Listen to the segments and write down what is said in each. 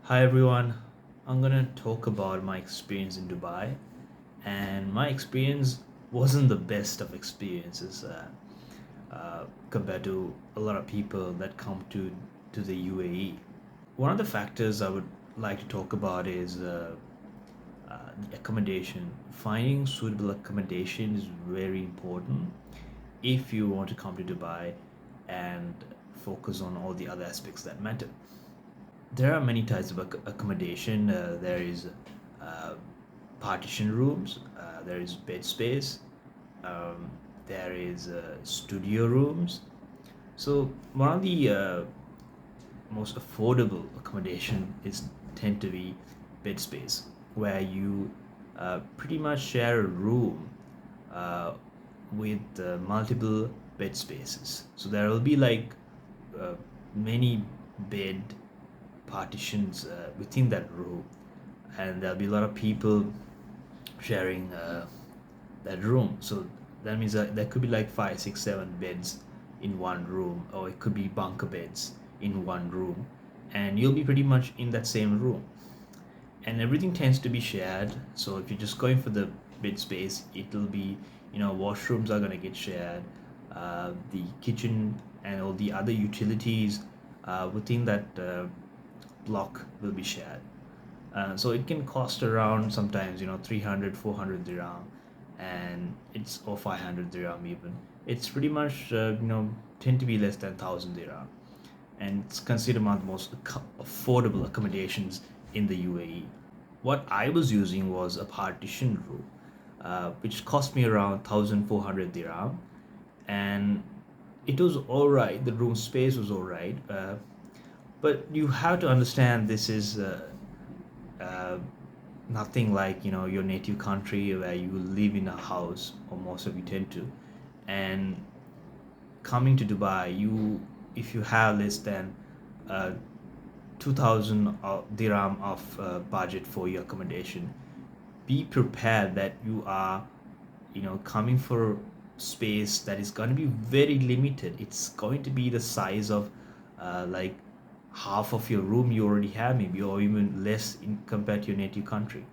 Hi everyone, I'm gonna talk about my experience in Dubai, and my experience wasn't the best of experiences compared to a lot of people that come to the UAE. One of the factors I would like to talk about is the accommodation. Finding suitable accommodation is very important if you want to come to Dubai and focus on all the other aspects that matter. There are many types of accommodation. There is uh, partition rooms, there is bed space, um, there is studio rooms. So one of the most affordable accommodation is tend to be bed space, where you pretty much share a room uh, with multiple bed spaces. So there will be like uh, many bed partitions within that room, and there'll be a lot of people sharing that room. So that means that there could be like five, six, seven beds in one room, or it could be bunker beds in one room, and you'll be pretty much in that same room. And everything tends to be shared. So if you're just going for the bed space, it'll be, washrooms are gonna get shared, the kitchen and all the other utilities within that block will be shared. So it can cost around sometimes 300 400 dirham, and it's or 500 dirham even. It's pretty much tend to be less than 1,000 dirham, and it's considered one of the most affordable accommodations in the UAE. What I was using was a partition room, which cost me around 1,400 dirham, and it was all right. The room space was all right, but you have to understand this is uh, nothing like your native country where you live in a house, or most of you tend to. And coming to Dubai, you if you have less than uh, 2,000 dirham of budget for your accommodation, be prepared that you are coming for space that is going to be very limited. It's going to be the size of like half of your room you already have, maybe, or even less in compared to your native country,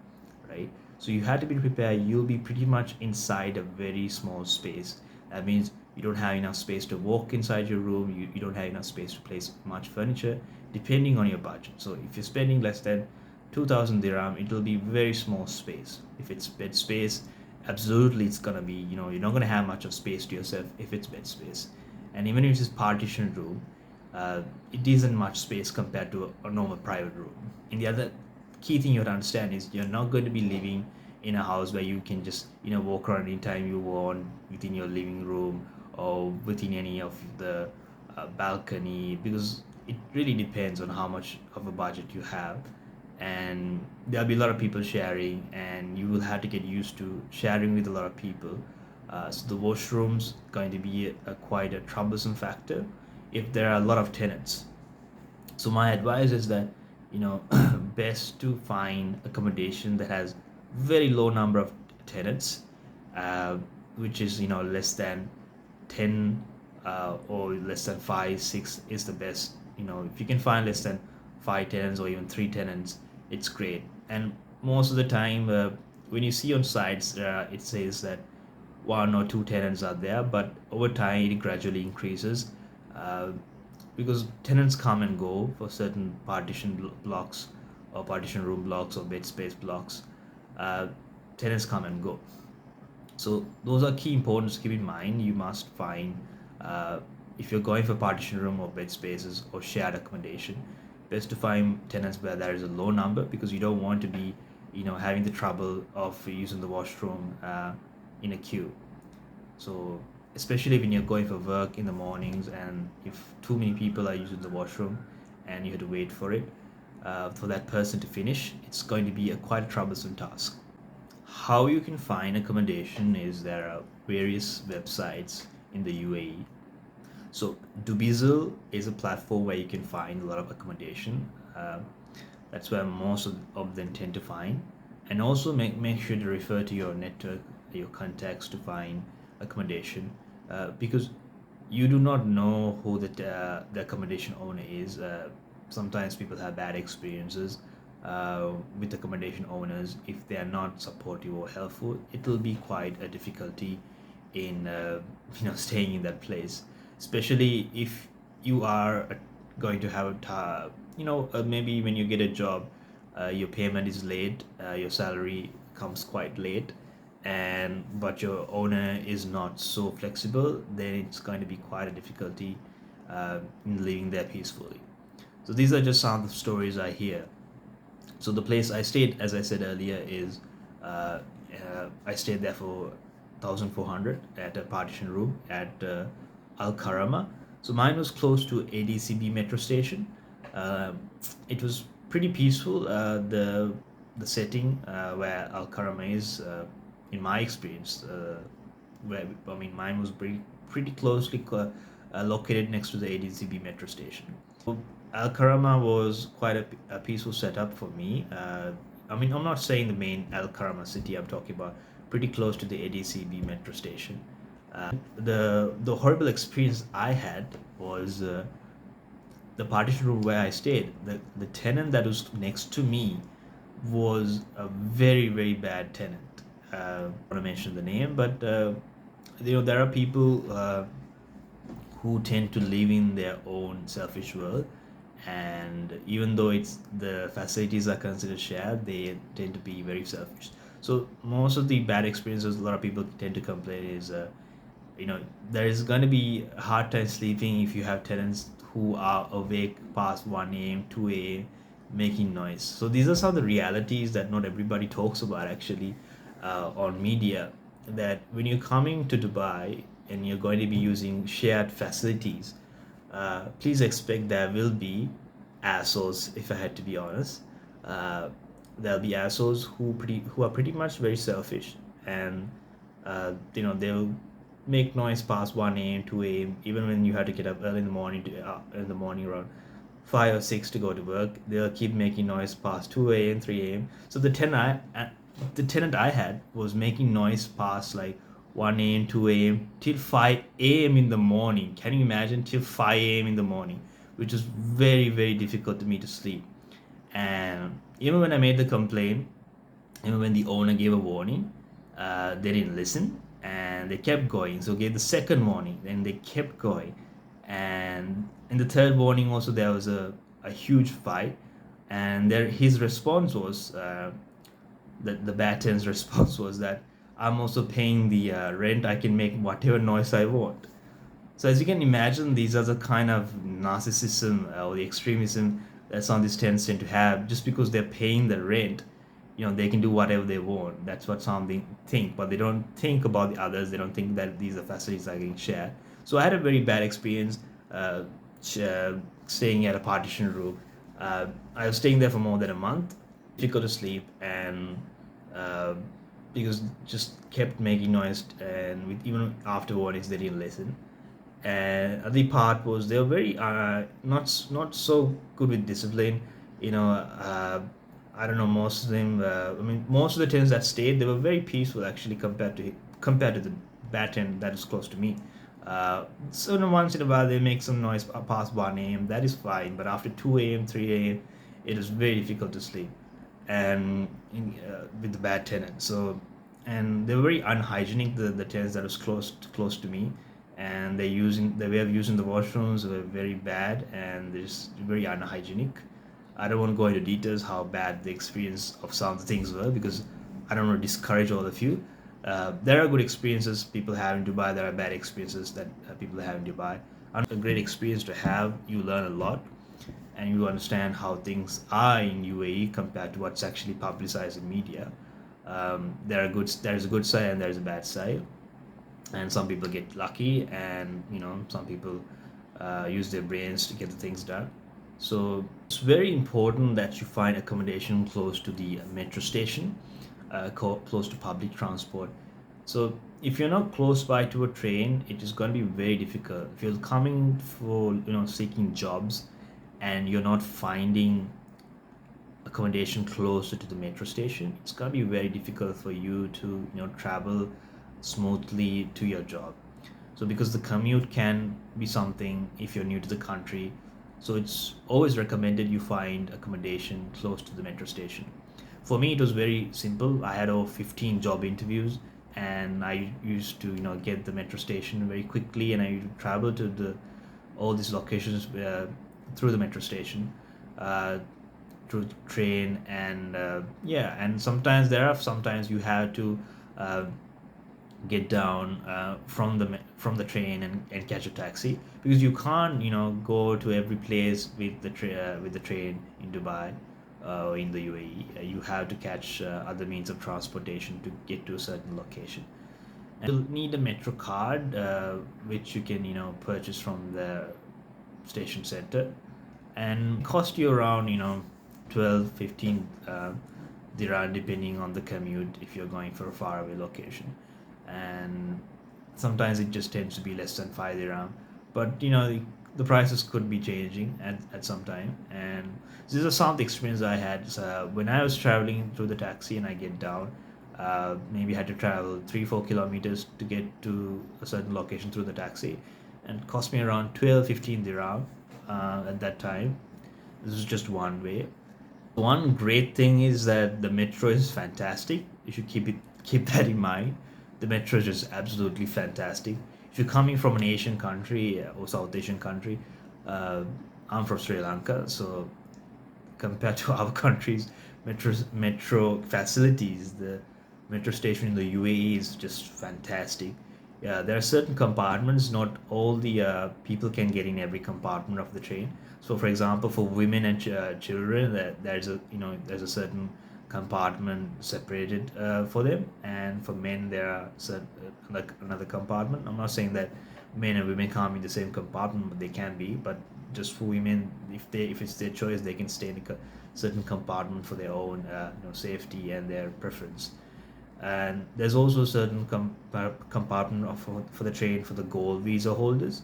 right? So you have to be prepared. You'll be pretty much inside a very small space. That means you don't have enough space to walk inside your room. You don't have enough space to place much furniture, depending on your budget. So if you're spending less than 2,000 dirham, it will be very small space. If it's bed space, absolutely it's gonna be, you're not gonna have much of space to yourself if it's bed space. And even if it's partition room, uh, it isn't much space compared to a normal private room. And the other key thing you have to understand is you're not going to be living in a house where you can just walk around anytime you want within your living room, or within any of the balcony, because it really depends on how much of a budget you have. And there'll be a lot of people sharing, and you will have to get used to sharing with a lot of people. So the washrooms going to be quite a troublesome factor if there are a lot of tenants. So my advice is that best to find accommodation that has very low number of tenants, uh, which is less than 10, or less than 5 6 is the best. If you can find less than 5 tenants or even 3 tenants, it's great. And most of the time, when you see on sites, it says that one or two tenants are there, but over time it gradually increases, uh, because tenants come and go for certain partition blocks, or partition room blocks, or bed space blocks. uh, Tenants come and go. So those are key importance to keep in mind. You must find, uh, if you're going for partition room or bed spaces or shared accommodation, best to find tenants where there is a low number, because you don't want to be having the trouble of using the washroom in a queue. So especially when you're going for work in the mornings, and if too many people are using the washroom and you have to wait for it, for that person to finish, it's going to be a quite troublesome task. How you can find accommodation is there are various websites in the UAE. So Dubizzle is a platform where you can find a lot of accommodation. That's where most of them tend to find. And also make sure to refer to your network, your contacts, to find accommodation, because you do not know who the accommodation owner is. sometimes people have bad experiences with accommodation owners. If they are not supportive or helpful, it will be quite a difficulty in staying in that place, especially if you are going to have maybe when you get a job, your payment is late, your salary comes quite late, and but your owner is not so flexible, then it's going to be quite a difficulty in living there peacefully. So these are just some of the stories I hear. So the place I stayed, as I said earlier, is I stayed there for 1,400 at a partition room at Al Karama. So mine was close to ADCB metro station. Um it was pretty peaceful. The setting where Al Karama is, in my experience, where I mean, mine was pretty closely located next to the ADCB metro station. Al Karama was quite a peaceful setup for me. I mean, I'm not saying the main Al Karama city. I'm talking about pretty close to the ADCB metro station. The horrible experience I had was the partition room where I stayed. The tenant that was next to me was a very bad tenant. I don't want to mention the name, but there are people who tend to live in their own selfish world, and even though it's the facilities are considered shared, they tend to be very selfish. So most of the bad experiences a lot of people tend to complain is there is going to be a hard time sleeping if you have tenants who are awake past 1 a.m., 2 a.m., making noise. So these are some of the realities that not everybody talks about actually on media. That when you're coming to Dubai and you're going to be using shared facilities, please expect there will be assholes. If I had to be honest, uh, there'll be assholes who are pretty much very selfish, and they'll make noise past 1 a.m., 2 a.m. Even when you have to get up early in the morning in the morning around 5 or 6 to go to work, they'll keep making noise past 2 a.m., 3 a.m. So the tenant I had was making noise past like 1 a.m., 2 a.m. till 5 a.m. in the morning. Can you imagine? Till 5 a.m. in the morning, which is very difficult to me to sleep. And even when I made the complaint, even when the owner gave a warning, they didn't listen and they kept going. So gave the second warning, then they kept going, and in the third warning also there was a huge fight, and his response was the Batten's response was that I'm also paying the rent. I can make whatever noise I want. So as you can imagine, these are the kind of narcissism or the extremism that some of these tenants tend to have. Just because they're paying the rent, they can do whatever they want. That's what some think, but they don't think about the others. They don't think that these are facilities are getting shared. So I had a very bad experience sh- uh, staying at a partition room. I was staying there for more than a month. Difficult to sleep, and uh, because just kept making noise, and even after warnings they didn't listen. And the part was they were very not so good with discipline. I don't know, most of them, I mean, most of the tenants that stayed, they were very peaceful actually, compared to the bad tenant that is close to me. So once in a while they make some noise past 1 a.m., that is fine, but after 2 a.m., 3 a.m., it is very difficult to sleep, and with the bad tenant. So, and they were very unhygienic, the tenants that was close to me, and the way of using the washrooms were very bad, and they're just very unhygienic. I don't want to go into details how bad the experience of some of the things were, because I don't want to discourage all of you. There are good experiences people have in Dubai. There are bad experiences that people have in Dubai. And a great experience to have. You learn a lot, and you understand how things are in UAE compared to what's actually publicized in media. There is a good side and there is a bad side, and some people get lucky, and some people use their brains to get the things done. So it's very important that you find accommodation close to the metro station, close to public transport. So if you're not close by to a train, it is going to be very difficult. If you're coming for seeking jobs, and you're not finding accommodation closer to the metro station, it's going to be very difficult for you to travel smoothly to your job. So because the commute can be something, if you're new to the country, So it's always recommended you find accommodation close to the metro station. For me, it was very simple. I had over 15 job interviews, and I used to get the metro station very quickly, and I used to travel to the all these locations through the metro station, uh, through train, and yeah, and sometimes you have to uh, get down from the train and catch a taxi, because you can't go to every place with the train in Dubai or in the UAE. You have to catch other means of transportation to get to a certain location. And you'll need a metro card, which you can purchase from the station center, and cost you around 12 15 dirham, depending on the commute, if you're going for a faraway location. And sometimes it just tends to be less than 5 dirham, but the prices could be changing at some time. And these are some of the experience I had. So when I was traveling through the taxi and I get down, maybe had to travel 3 4 kilometers to get to a certain location through the taxi, and it cost me around 12 15 dirham at that time. This is just one way. One great thing is that the metro is fantastic. You should keep that in mind. The metro is just absolutely fantastic. If you're coming from an Asian country or South Asian country, uh, I'm from Sri Lanka, so compared to our country's metro facilities, the metro station in the UAE is just fantastic. Yeah, there are certain compartments. Not all the people can get in every compartment of the train. So, for example, for women and children, there's a certain compartment separated for them, and for men there are like another compartment. I'm not saying that men and women can't be in the same compartment, but they can be. But just for women, if it's their choice, they can stay in a certain compartment for their own safety and their preference. And there's also a certain compartment for the train for the gold visa holders.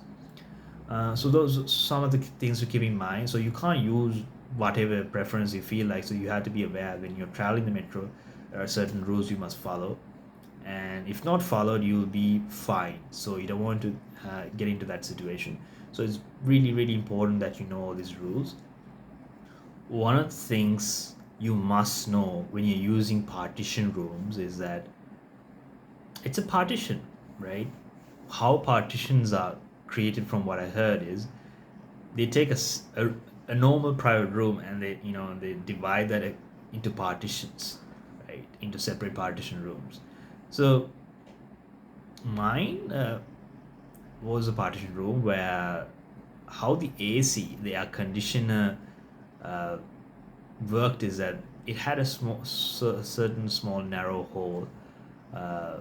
So those are some of the things to keep in mind. So you can't use whatever preference you feel like. So you have to be aware when you're traveling the metro, there are certain rules you must follow, and if not followed, you'll be fined. So you don't want to get into that situation. So it's really really important that you know all these rules. One of the things you must know when you're using partition rooms is that it's a partition, right? How partitions are created, from what I heard, is they take a normal private room, and they divide that into partitions, right, into separate partition rooms. So mine was a partition room where how the AC, the air conditioner, uh, worked is that it had a certain small narrow hole, uh,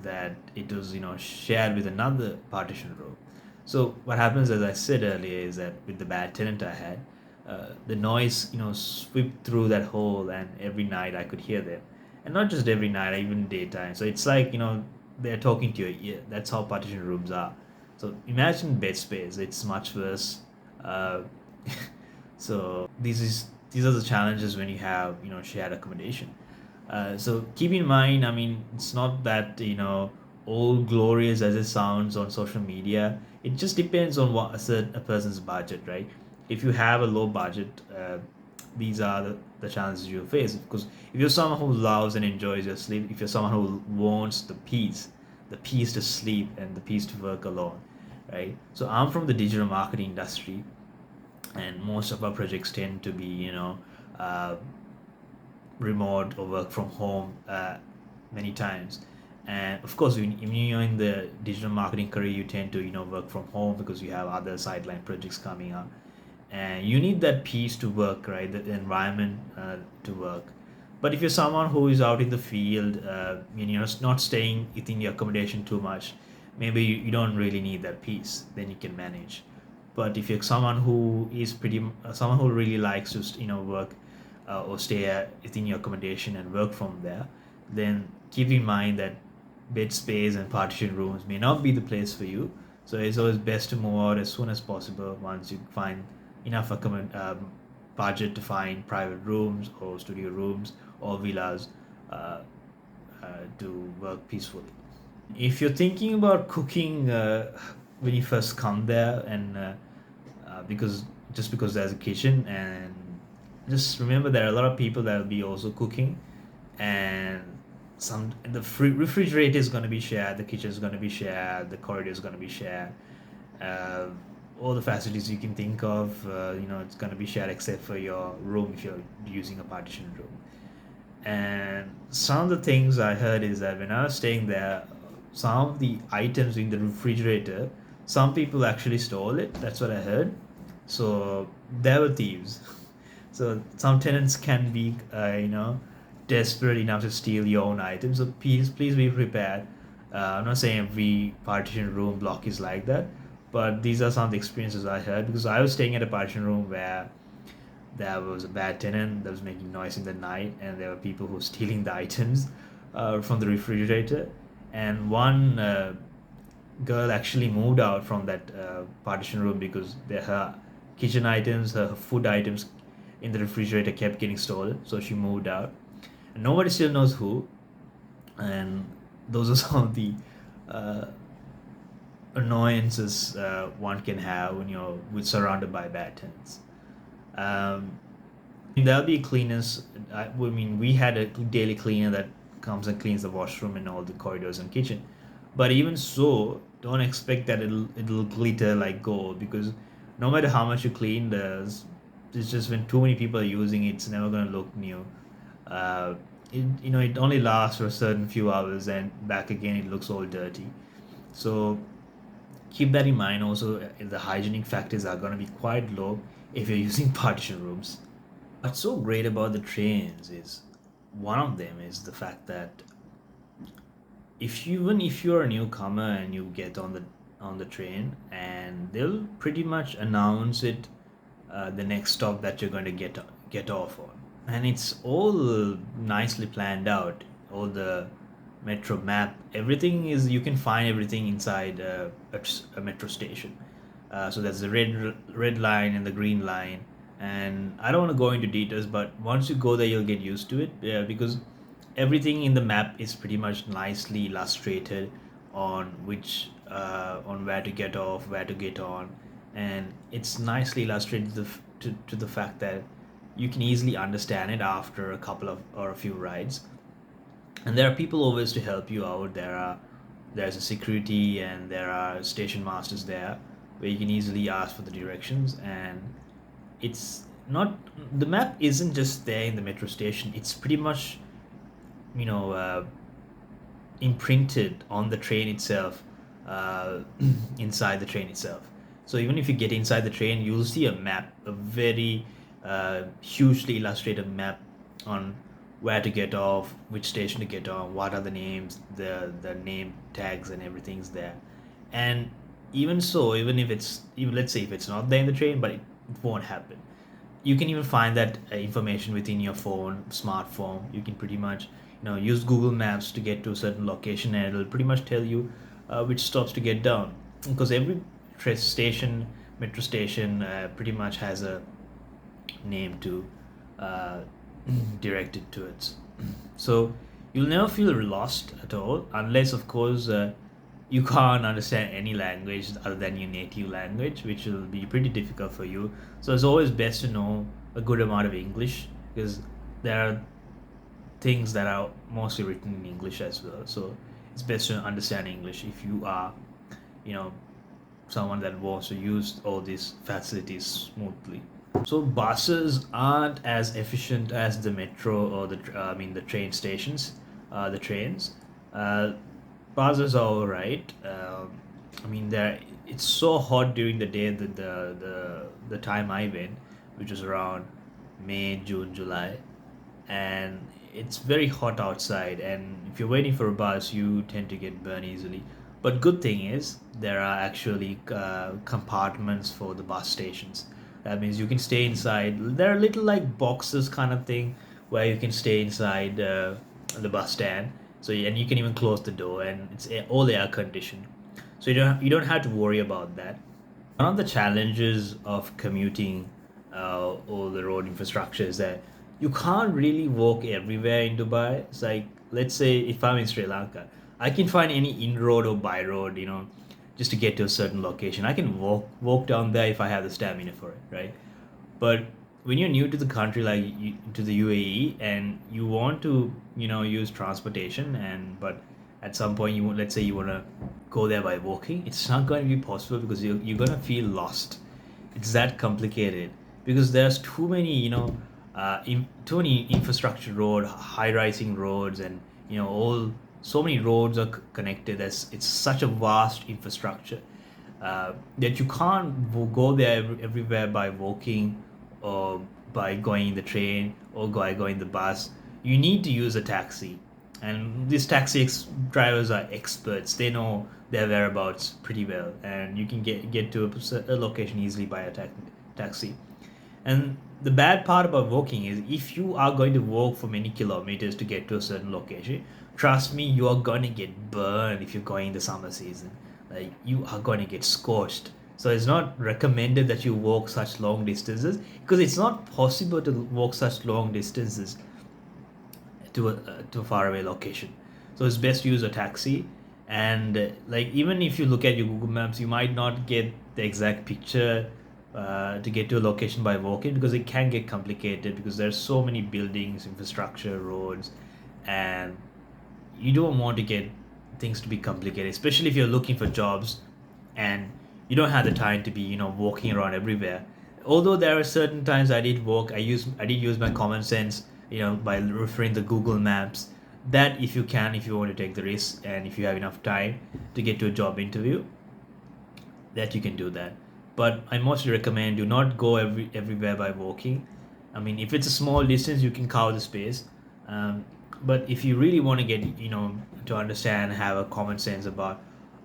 that it was shared with another partition room. So what happens, as I said earlier, is that with the bad tenant I had, the noise swept through that hole, and every night I could hear them, and not just every night, even daytime. So it's like they're talking to your ear. That's how partition rooms are. So imagine bed space. It's much worse. Uh, so these are the challenges when you have shared accommodation. So keep in mind, I mean, it's not that all glorious as it sounds on social media. It just depends on what a person's budget, right? If you have a low budget, these are the challenges you face. Because if you're someone who loves and enjoys your sleep, if you're someone who wants the peace to sleep and the peace to work alone, right? So I'm from the digital marketing industry, and most of our projects tend to be uh, remote or work from home many times. And of course, when you're in the digital marketing career, you tend to work from home because you have other sideline projects coming up, and you need that peace to work, right? The environment to work. But if you're someone who is out in the field, and you're not staying within your accommodation too much, maybe you don't really need that peace, then you can manage. But if you're someone who is someone who really likes to work or stay within your accommodation and work from there, then keep in mind that bed space and partition rooms may not be the place for you. So it's always best to move out as soon as possible once you find enough budget to find private rooms or studio rooms or villas uh, to work peacefully. If you're thinking about cooking when you first come there, and because just because there's a kitchen. And just remember there are a lot of people that will be also cooking, and refrigerator is going to be shared, the kitchen is going to be shared, the corridor is going to be shared, uh, all the facilities you can think of, it's going to be shared except for your room if you're using a partition room. And some of the things I heard is that when I was staying there, some of the items in the refrigerator, some people actually stole it. That's what I heard. So there were thieves. So some tenants can be, desperate enough to steal your own items. So please be prepared. I'm not saying every partition room block is like that, but these are some of the experiences I heard because I was staying at a partition room where there was a bad tenant that was making noise in the night, and there were people who were stealing the items from the refrigerator. And one girl actually moved out from that partition room because her kitchen items, her food items in the refrigerator kept getting stolen. So she moved out. And nobody still knows who. And those are some of the uh, annoyances one can have when you're surrounded by bad tenants. Um, there'll be cleaners. I mean, we had a daily cleaner that comes and cleans the washroom and all the corridors and kitchen. But even so, don't expect that it'll glitter like gold, because no matter how much you clean, it's just when too many people are using it, it's never gonna look new. Uh, it only lasts for a certain few hours, and back again it looks all dirty. So keep that in mind. Also, the hygienic factors are gonna be quite low if you're using partition rooms. What's so great about the trains is one of them is the fact that even if you're a newcomer and you get on the train, and they'll pretty much announce it, the next stop that you're going to get off on, and it's all nicely planned out. All the metro map, everything is, you can find everything inside a metro station. So there's the red line and the green line, and I don't want to go into details, but once you go there, you'll get used to it, because everything in the map is pretty much nicely illustrated on which on where to get off, where to get on, and it's nicely illustrated to the fact that you can easily understand it after a couple of or a few rides. And there are people always to help you out. There's a security, and there are station masters there where you can easily ask for the directions. And it's not, the map isn't just there in the metro station, it's pretty much, you know uh, imprinted on the train itself, uh, inside the train itself. So even if you get inside the train, you'll see a map, a very hugely illustrated map on where to get off, which station to get on, what are the names, the name tags, and everything's there. And even so, even if it's, even let's say if it's not there in the train, but it won't happen, you can even find that information within your phone, smartphone. You can pretty much, use Google Maps to get to a certain location, and it'll pretty much tell you which stops to get down, because every station, metro station, pretty much has a name to uh, direct it to it. So you'll never feel lost at all, unless of course you can't understand any language other than your native language, which will be pretty difficult for you. So it's always best to know a good amount of English, because there are things that are mostly written in English as well. So it's best to understand English if you are, you know, someone that wants to use all these facilities smoothly. So buses aren't as efficient as the metro or the train stations, the trains. Uh, Buses are all right. I mean, there it's so hot during the day that the time I went, which was around May, June, July, and it's very hot outside. And if you're waiting for a bus, you tend to get burned easily. But good thing is there are actually compartments for the bus stations. That means you can stay inside. There are little like boxes kind of thing where you can stay inside the bus stand. So and you can even close the door, and it's all air conditioned. So you don't have to worry about that. One of the challenges of commuting all the road infrastructure is that you can't really walk everywhere in Dubai. It's like, let's say if I'm in Sri Lanka, I can find any in road or by road, just to get to a certain location. I can walk down there if I have the stamina for it, right? But when you're new to the country, like to the UAE, and you want to, use transportation, and but at some point let's say you want to go there by walking, it's not going to be possible because you're going to feel lost. It's that complicated because there's too many, too many infrastructure road, high rising roads, and all so many roads are connected. It's such a vast infrastructure that you can't go there everywhere by walking or by going in the train or by going the bus. You need to use a taxi, and these drivers are experts. They know their whereabouts pretty well, and you can get to a location easily by a taxi. And the bad part about walking is if you are going to walk for many kilometers to get to a certain location, trust me, you are going to get burned if you're going in the summer season. Like you are going to get scorched. So it's not recommended that you walk such long distances because it's not possible to walk such long distances to a faraway location. So it's best to use a taxi. And like even if you look at your Google Maps, you might not get the exact picture to get to a location by walking because it can get complicated because there's so many buildings, infrastructure, roads, and you don't want to get things to be complicated, especially if you're looking for jobs and you don't have the time to be walking around everywhere. Although there are certain times I did use my common sense by referring to Google Maps, that if you want to take the risk and if you have enough time to get to a job interview, that you can do that. But I mostly recommend do not go everywhere by walking. I mean, if it's a small distance, you can cover the space. Um, but if you really want to get, to understand, have a common sense about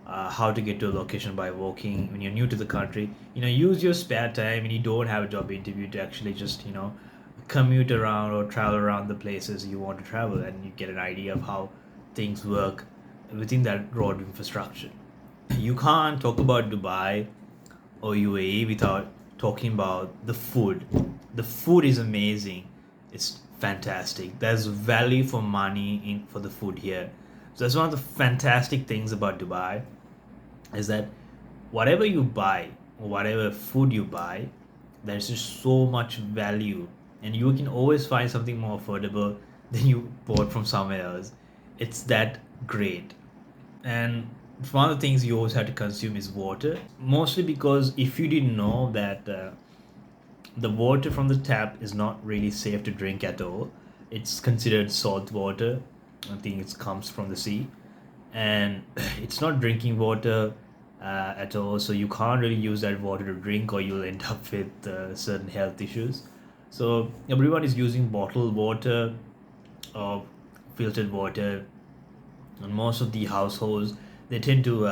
how to get to a location by walking when you're new to the country, use your spare time when you don't have a job interview to actually just, commute around or travel around the places you want to travel, and you get an idea of how things work within that road infrastructure. You can't talk about Dubai or UAE without talking about the food. The food is amazing. It's fantastic. There's value for money in for the food here. So that's one of the fantastic things about Dubai is that whatever you buy or whatever food you buy, there's just so much value, and you can always find something more affordable than you bought from somewhere else. It's that great. And one of the things you always have to consume is water, mostly because if you didn't know that the water from the tap is not really safe to drink at all. It's considered salt water. I think it comes from the sea, and it's not drinking water at all. So you can't really use that water to drink, or you'll end up with certain health issues. So everyone is using bottled water or filtered water, and most of the households they tend to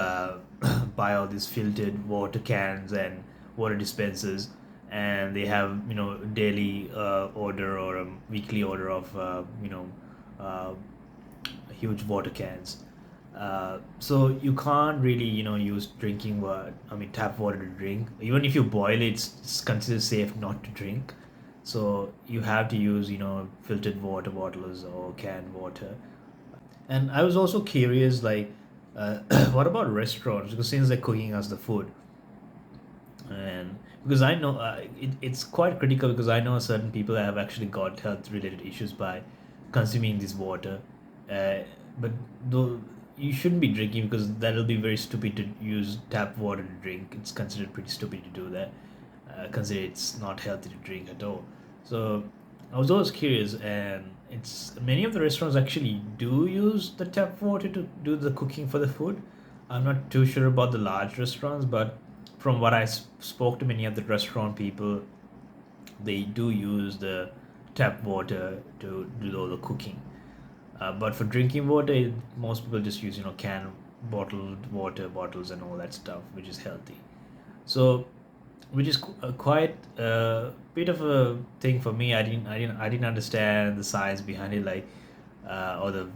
buy all these filtered water cans and water dispensers, and they have daily order or a weekly order of uh, huge water cans. So you can't really use drinking water, I mean tap water to drink. Even if you boil it, it's considered safe not to drink. So you have to use filtered water bottles or canned water. And I was also curious, like, what about restaurants? Because since they're cooking us the food, and because I know it's quite critical because I know certain people that have actually got health related issues by consuming this water. Uh, but though you shouldn't be drinking because that'll be very stupid to use tap water to drink. It's considered pretty stupid to do that. Consider it's not healthy to drink at all. So I was always curious, and it's many of the restaurants actually do use the tap water to do the cooking for the food. I'm not too sure about the large restaurants, but from what I spoke to many of the restaurant people, they do use the tap water to do all the cooking. But for drinking water, most people just use canned bottled water bottles and all that stuff, which is healthy. So which is quite a bit of a thing for me. I didn't understand the science behind it, like or the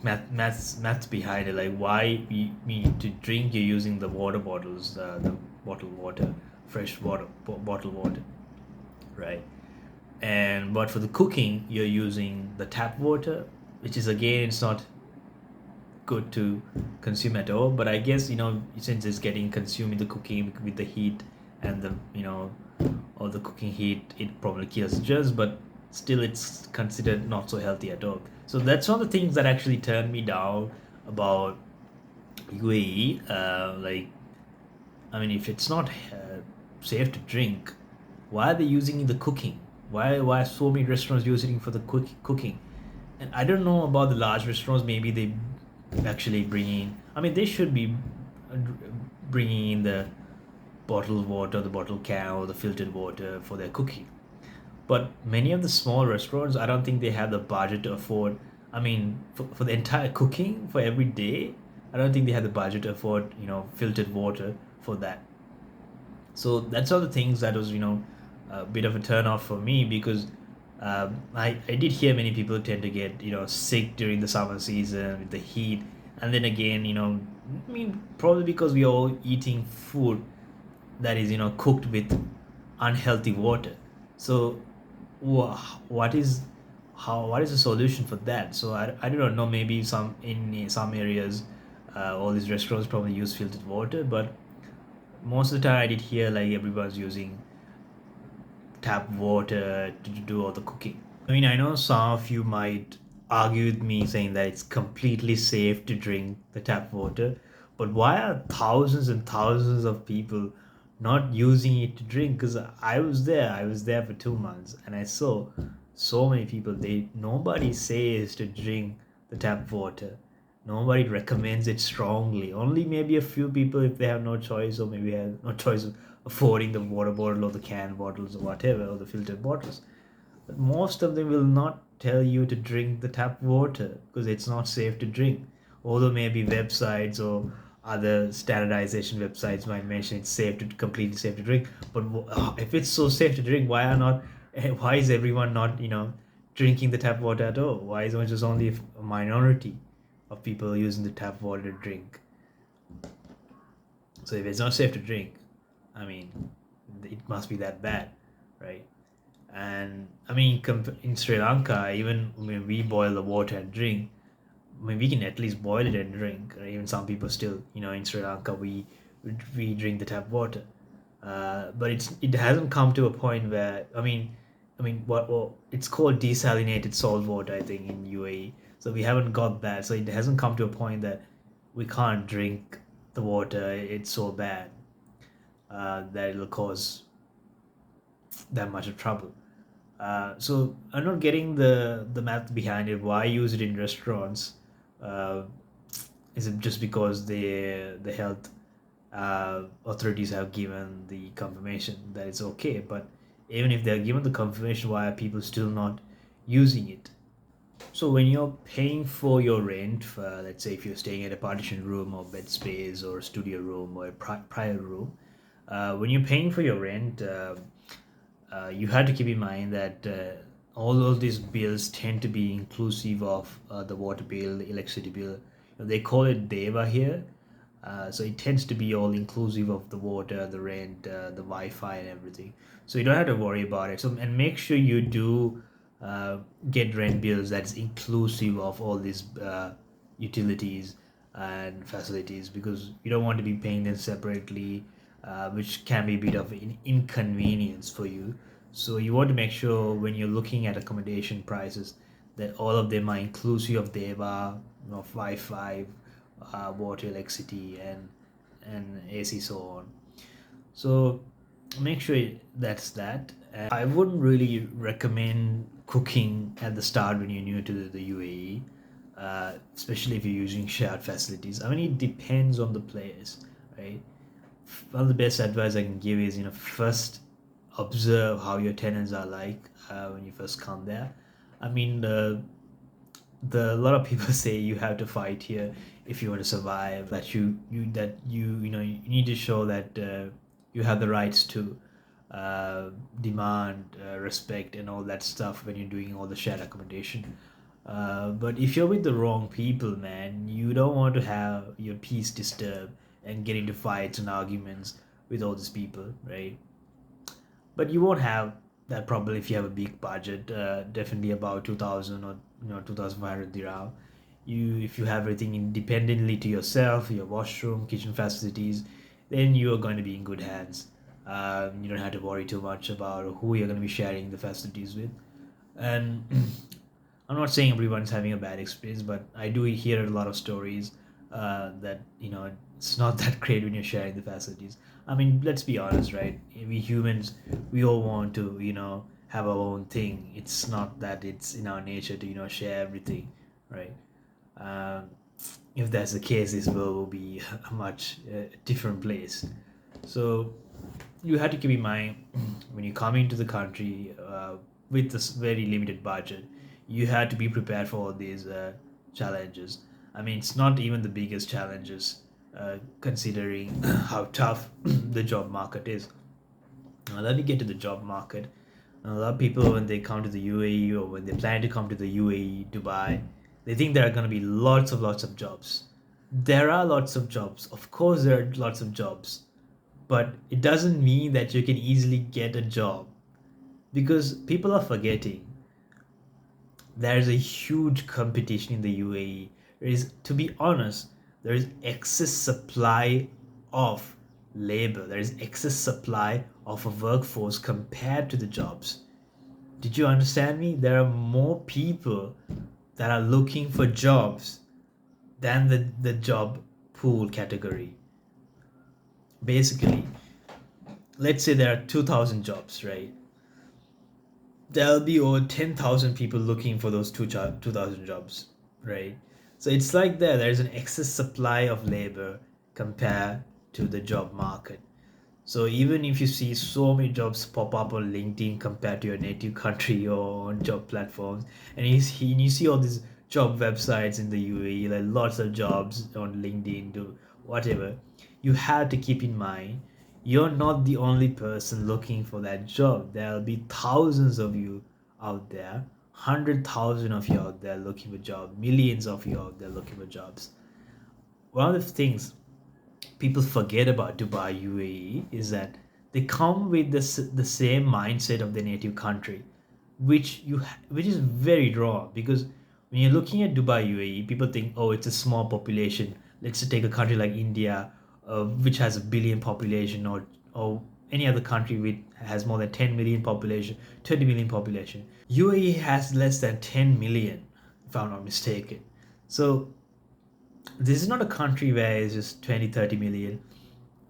maths behind it, like why we to drink you're using the water bottles, the bottled water, fresh water, bottled water, right? And but for the cooking you're using the tap water, which is again it's not good to consume at all. But I guess, since it's getting consumed in the cooking with the heat and the, or the cooking heat, it probably kills germs, but still it's considered not so healthy at all. So that's one of the things that actually turned me down about UAE. Like, I mean, if it's not safe to drink, why are they using it in the cooking? Why are so many restaurants using it for the cooking? And I don't know about the large restaurants. Maybe they actually bring in. I mean, they should be uh, bringing in the bottled water, the bottled can, or the filtered water for their cooking. But many of the small restaurants, I don't think they have the budget to afford. I mean, for the entire cooking for every day, I don't think they have the budget to afford, filtered water for that. So that's all the things that was, a bit of a turn off for me, because I did hear many people tend to get, sick during the summer season with the heat. And then again, I mean, probably because we are all eating food that is, cooked with unhealthy water. So what is what is the solution for that? So I don't know, maybe in some areas, all these restaurants probably use filtered water, but most of the time I did hear like everyone's using tap water to do all the cooking. I mean, I know some of you might argue with me saying that it's completely safe to drink the tap water, but why are thousands and thousands of people not using it to drink? Because I was there for 2 months, and I saw so many people. Nobody says to drink the tap water. Nobody recommends it strongly. Only maybe a few people, if they have no choice, or maybe have no choice of affording the water bottle or the can bottles or whatever, or the filtered bottles. But most of them will not tell you to drink the tap water because it's not safe to drink. Although maybe websites or other standardization websites might mention it's safe to completely safe to drink. But if it's so safe to drink, why are not? Why is everyone not drinking the tap water at all? Why is it just only a minority of people using the tap water to drink? So if it's not safe to drink, I mean, it must be that bad, right? And I mean, in Sri Lanka, even when we boil the water and drink, I mean, we can at least boil it and drink. Even some people still, in Sri Lanka, we drink the tap water. But it hasn't come to a point where what well, it's called desalinated salt water, I think, in UAE. So we haven't got that. So it hasn't come to a point that we can't drink the water. It's so bad that it'll cause that much of trouble. So I'm not getting the math behind it. Why use it in restaurants? Uh, is it just because the health authorities have given the confirmation that it's okay? But even if they're given the confirmation, why are people still not using it? So when you're paying for your rent, let's say if you're staying at a partition room or bed space or studio room or a private room, when you're paying for your rent, you have to keep in mind that all of these bills tend to be inclusive of the water bill, the electricity bill. They call it deva here, so it tends to be all inclusive of the water, the rent, the Wi-Fi, and everything. So you don't have to worry about it. So and make sure you do get rent bills that's inclusive of all these utilities and facilities, because you don't want to be paying them separately, which can be a bit of an inconvenience for you. So you want to make sure when you're looking at accommodation prices that all of them are inclusive of DEVA, Wi-Fi, water, electricity, and AC, so on. So make sure that's that. And I wouldn't really recommend cooking at the start when you're new to the UAE, especially if you're using shared facilities. I mean, it depends on the place, right? One of the best advice I can give is, first observe how your tenants are like when you first come there. I mean, the a lot of people say you have to fight here if you want to survive. That you need to show that you have the rights to demand respect and all that stuff when you're doing all the shared accommodation. But if you're with the wrong people, man, you don't want to have your peace disturbed and get into fights and arguments with all these people, right? But you won't have that problem if you have a big budget, definitely about 2000 or 2500 dirham. If you have everything independently to yourself, your washroom, kitchen facilities, then you are going to be in good hands. You don't have to worry too much about who you're going to be sharing the facilities with. And I'm not saying everyone's having a bad experience, but I do hear a lot of stories that it's not that great when you're sharing the facilities. I mean, let's be honest, right? We humans, we all want to have our own thing. It's not that it's in our nature to share everything, right? Um, if that's the case, this world will be a much different place. So you have to keep in mind when you come into the country with this very limited budget, you had to be prepared for all these challenges. I mean, it's not even the biggest challenges considering how tough the job market is. Now, let me get to the job market. A lot of people, when they come to the UAE or when they plan to come to the UAE, Dubai, they think there are going to be lots of jobs. There are lots of jobs. Of course, there are lots of jobs, but it doesn't mean that you can easily get a job because people are forgetting there's a huge competition in the UAE. There is, to be honest, there is excess supply of labor. There is excess supply of a workforce compared to the jobs. Did you understand me? There are more people that are looking for jobs than the job pool category. Basically, let's say there are 2,000 jobs, right? There'll be over 10,000 people looking for those 2,000 jobs, right? So it's like there's an excess supply of labor compared to the job market. So even if you see so many jobs pop up on LinkedIn compared to your native country or on job platforms, and you see all these job websites in the UAE, like lots of jobs on LinkedIn, do whatever, you have to keep in mind you're not the only person looking for that job. There'll be thousands of you out there, 100,000 of you out there looking for jobs, millions of you out there looking for jobs. One of the things people forget about Dubai, UAE is that they come with the same mindset of the native country, which is very wrong because when you're looking at Dubai, UAE, people think, oh, it's a small population. Let's just take a country like India, which has a billion population, or any other country which has more than 10 million population, 20 million population. UAE has less than 10 million, if I'm not mistaken. So this is not a country where it's just 20, 30 million,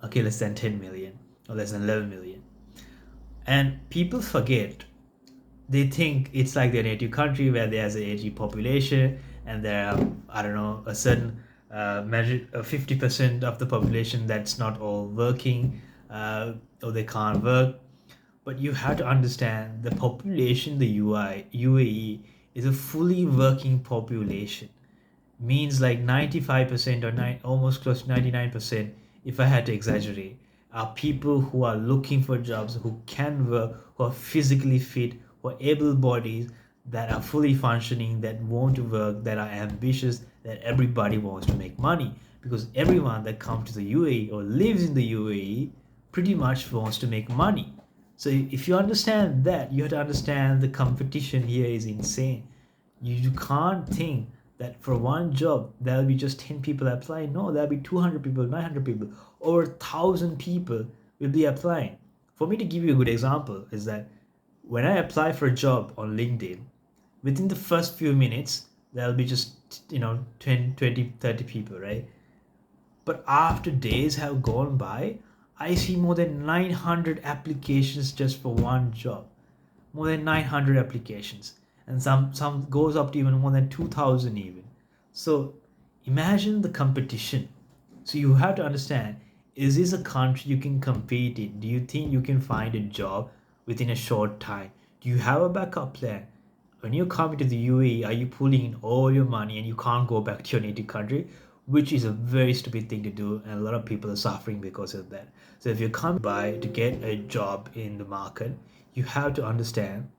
okay, less than 10 million or less than 11 million. And people forget, they think it's like their native country where there's an aging population and there are, I don't know, a certain measure, 50% of the population that's not all working, or they can't work. But you have to understand the population, the UAE is a fully working population, means like 95% or almost close to 99%, if I had to exaggerate, are people who are looking for jobs, who can work, who are physically fit, who are able bodies, that are fully functioning, that want to work, that are ambitious, that everybody wants to make money. Because everyone that comes to the UAE or lives in the UAE pretty much wants to make money. So if you understand that, you have to understand the competition here is insane. You can't think that for one job there'll be just 10 people applying. No, there'll be 200 people, 900 people, over 1,000 people will be applying. For me to give you a good example is that when I apply for a job on LinkedIn, within the first few minutes there'll be just 10, 20, 30 people, right? But after days have gone by, I see more than 900 applications just for one job. More than 900 applications. And some goes up to even more than 2,000 even. So imagine the competition. So you have to understand, is this a country you can compete in? Do you think you can find a job within a short time? Do you have a backup plan? When you come to the UAE, are you pulling in all your money and you can't go back to your native country? Which is a very stupid thing to do, and a lot of people are suffering because of that. So if you come by to get a job in the market, you have to understand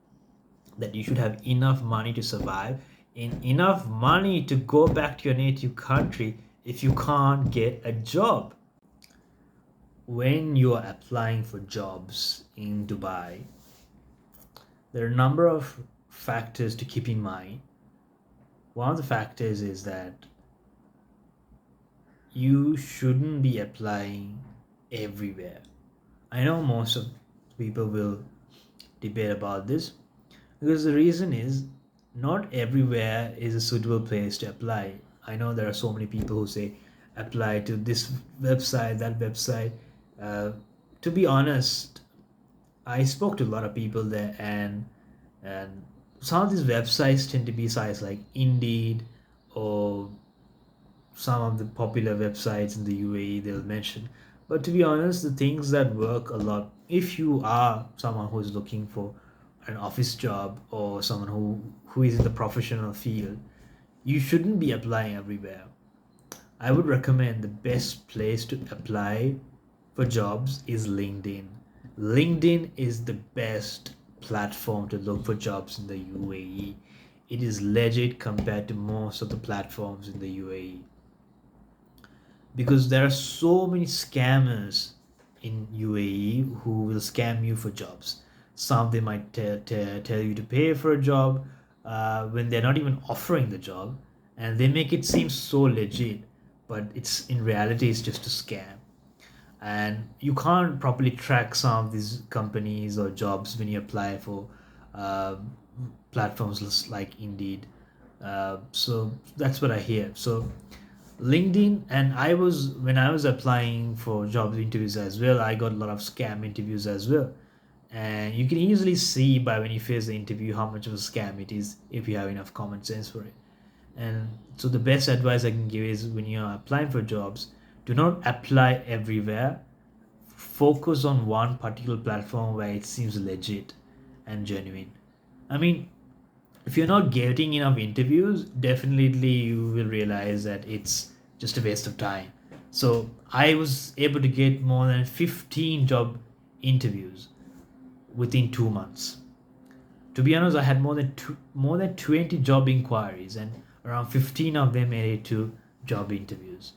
that you should have enough money to survive and enough money to go back to your native country if you can't get a job. When you are applying for jobs in Dubai, there are a number of factors to keep in mind. one of the factors is that you shouldn't be applying everywhere. I know most of people will debate about this because the reason is not everywhere is a suitable place to apply. I know there are so many people who say apply to this website, that website. Uh, to be honest, I spoke to a lot of people there, and some of these websites tend to be sites like Indeed or some of the popular websites in the UAE they'll mention. But to be honest, the things that work a lot, if you are someone who is looking for an office job or someone who is in the professional field, you shouldn't be applying everywhere. I would recommend the best place to apply for jobs is LinkedIn. LinkedIn is the best platform to look for jobs in the UAE. It is legit compared to most of the platforms in the UAE because there are so many scammers in UAE who will scam you for jobs. Some they might tell you to pay for a job when they're not even offering the job, and they make it seem so legit, but it's in reality it's just a scam. And you can't properly track some of these companies or jobs when you apply for uh, platforms like Indeed. So that's what I hear. So LinkedIn, and when I was applying for job interviews as well, I got a lot of scam interviews as well. And you can easily see by when you face the interview how much of a scam it is if you have enough common sense for it. And so the best advice I can give is when you're applying for jobs, do not apply everywhere. Focus on one particular platform where it seems legit and genuine. I mean, if you're not getting enough interviews, definitely you will realize that it's just a waste of time. So I was able to get more than 15 job interviews within 2 months. To be honest, I had more than 20 job inquiries, and around 15 of them made it to job interviews.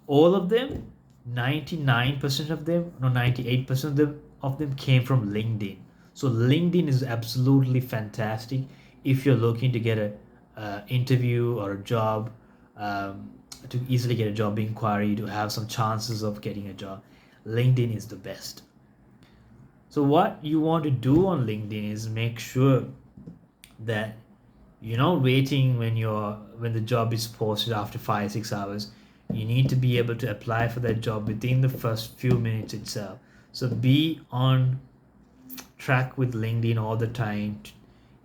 All of them, 99% of them, no, 98% of them came from LinkedIn. So LinkedIn is absolutely fantastic if you're looking to get a interview or a job, um, to easily get a job inquiry, to have some chances of getting a job. LinkedIn is the best. So what you want to do on LinkedIn is make sure that you're not waiting when the job is posted after 5 6 hours. You need to be able to apply for that job within the first few minutes itself. So be on track with LinkedIn all the time.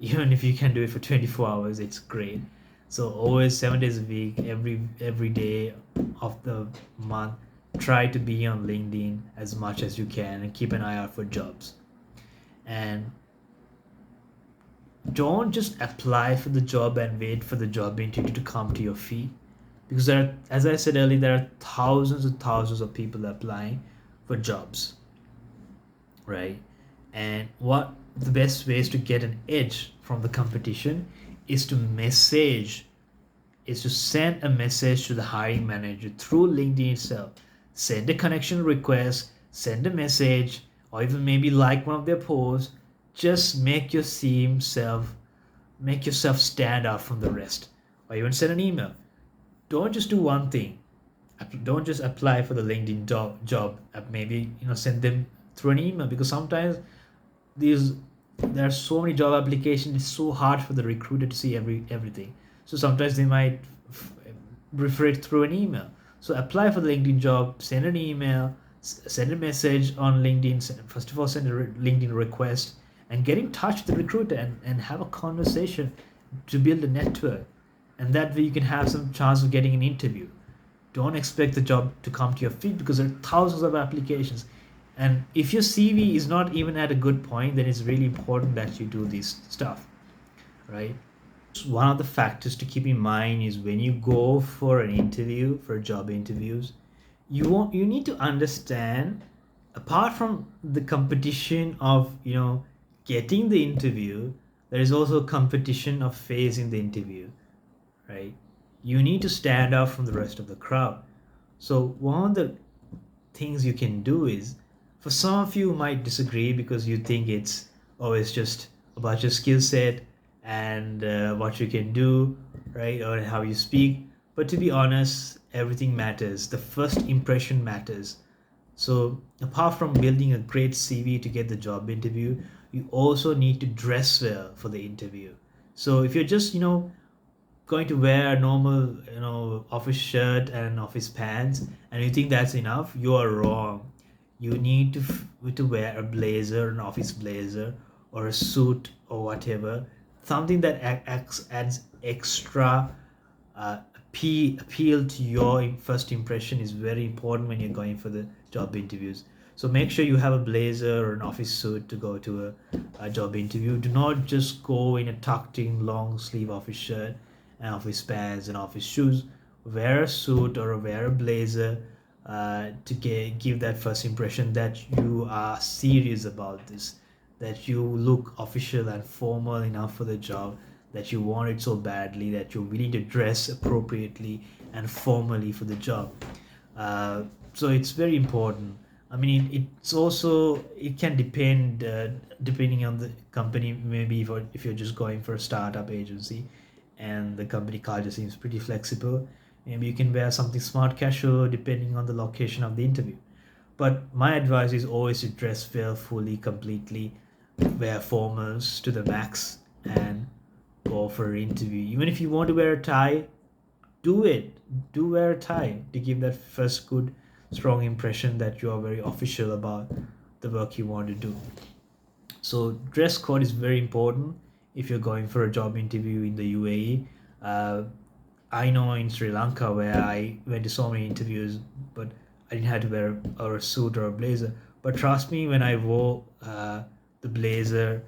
Even if you can do it for 24 hours, it's great. So always 7 days a week, every day of the month, try to be on LinkedIn as much as you can and keep an eye out for jobs. And don't just apply for the job and wait for the job interview to come to your feet, because as I said earlier, there are thousands and thousands of people applying for jobs, right? And what the best ways to get an edge from the competition is to send a message to the hiring manager through LinkedIn itself. Send a connection request, send a message, or even maybe like one of their posts. Just make yourself stand out from the rest. Or even send an email. Don't just do one thing. Don't just apply for the LinkedIn job. Maybe send them through an email, because sometimes these there are so many job applications. It's so hard for the recruiter to see everything. So sometimes they might refer it through an email. So apply for the LinkedIn job, send an email, send a message on LinkedIn. First of all, send a LinkedIn request and get in touch with the recruiter, and have a conversation to build a network. And that way you can have some chance of getting an interview. Don't expect the job to come to your feet, because there are thousands of applications. And if your CV is not even at a good point, then it's really important that you do this stuff, right? One of the factors to keep in mind is when you go for an interview, for job interviews, you need to understand, apart from the competition of getting the interview, there is also competition of facing the interview, right? You need to stand out from the rest of the crowd. So one of the things you can do is, for some of you might disagree because you think it's always just about your skill set and what you can do, right, or how you speak. But to be honest, everything matters. The first impression matters. So apart from building a great CV to get the job interview, you also need to dress well for the interview. So if you're just, going to wear a normal, office shirt and office pants, and you think that's enough, you are wrong. You need to wear a blazer, an office blazer, or a suit or whatever, something that adds extra appeal to your first impression is very important when you're going for the job interviews. So make sure you have a blazer or an office suit to go to a job interview. Do not just go in a tucked in long sleeve office shirt and office pants and office shoes. Wear a suit or wear a blazer to give that first impression that you are serious about this, that you look official and formal enough for the job, that you want it so badly that you're willing to dress appropriately and formally for the job. So it's very important. I mean, it's also, it can depend depending on the company. Maybe if you're just going for a startup agency and the company culture seems pretty flexible, maybe you can wear something smart casual depending on the location of the interview. But my advice is always to dress well, fully, completely, wear formals to the max, and go for an interview. Even if you want to wear a tie, do it. Do wear a tie to give that first good, strong impression that you are very official about the work you want to do. So dress code is very important if you're going for a job interview in the UAE. Uh, I know in Sri Lanka where I went to so many interviews, but I didn't have to wear a suit or a blazer. But trust me, when I wore the blazer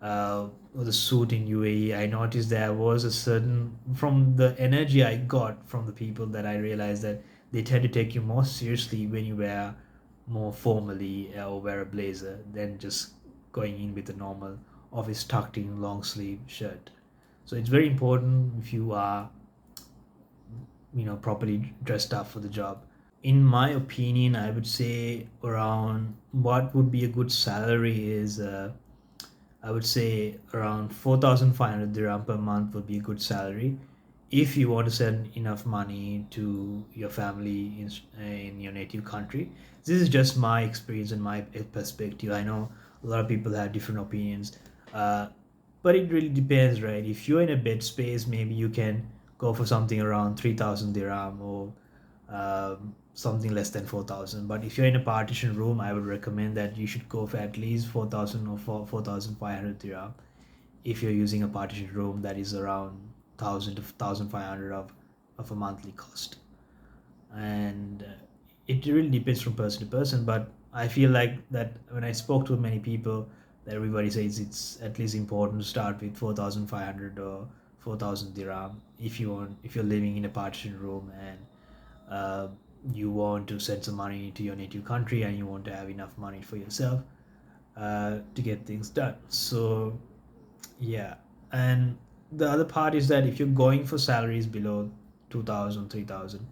or the suit in UAE, I noticed there was a certain, from the energy I got from the people, that I realized that they tend to take you more seriously when you wear more formally or wear a blazer than just going in with a normal office tucked in long sleeve shirt. So it's very important if you are, properly dressed up for the job. In my opinion, I would say around what would be a good salary is, I would say around 4,500 dirham per month would be a good salary if you want to send enough money to your family in your native country. This is just my experience and my perspective. I know a lot of people have different opinions, uh, but it really depends, right? If you're in a bed space, maybe you can go for something around 3,000 dirham, or something less than 4,000. But if you're in a partition room, I would recommend that you should go for at least 4,000 or 4,500 dirham. If you're using a partition room, that is around 1,000 to 1,500 of a monthly cost. And it really depends from person to person, but I feel like that when I spoke to many people, that everybody says it's at least important to start with 4,500 or 4,000 dirham if you're living in a partition room, and uh, you want to send some money to your native country and you want to have enough money for yourself to get things done. So yeah. And the other part is that if you're going for salaries below 2,000, 3,000,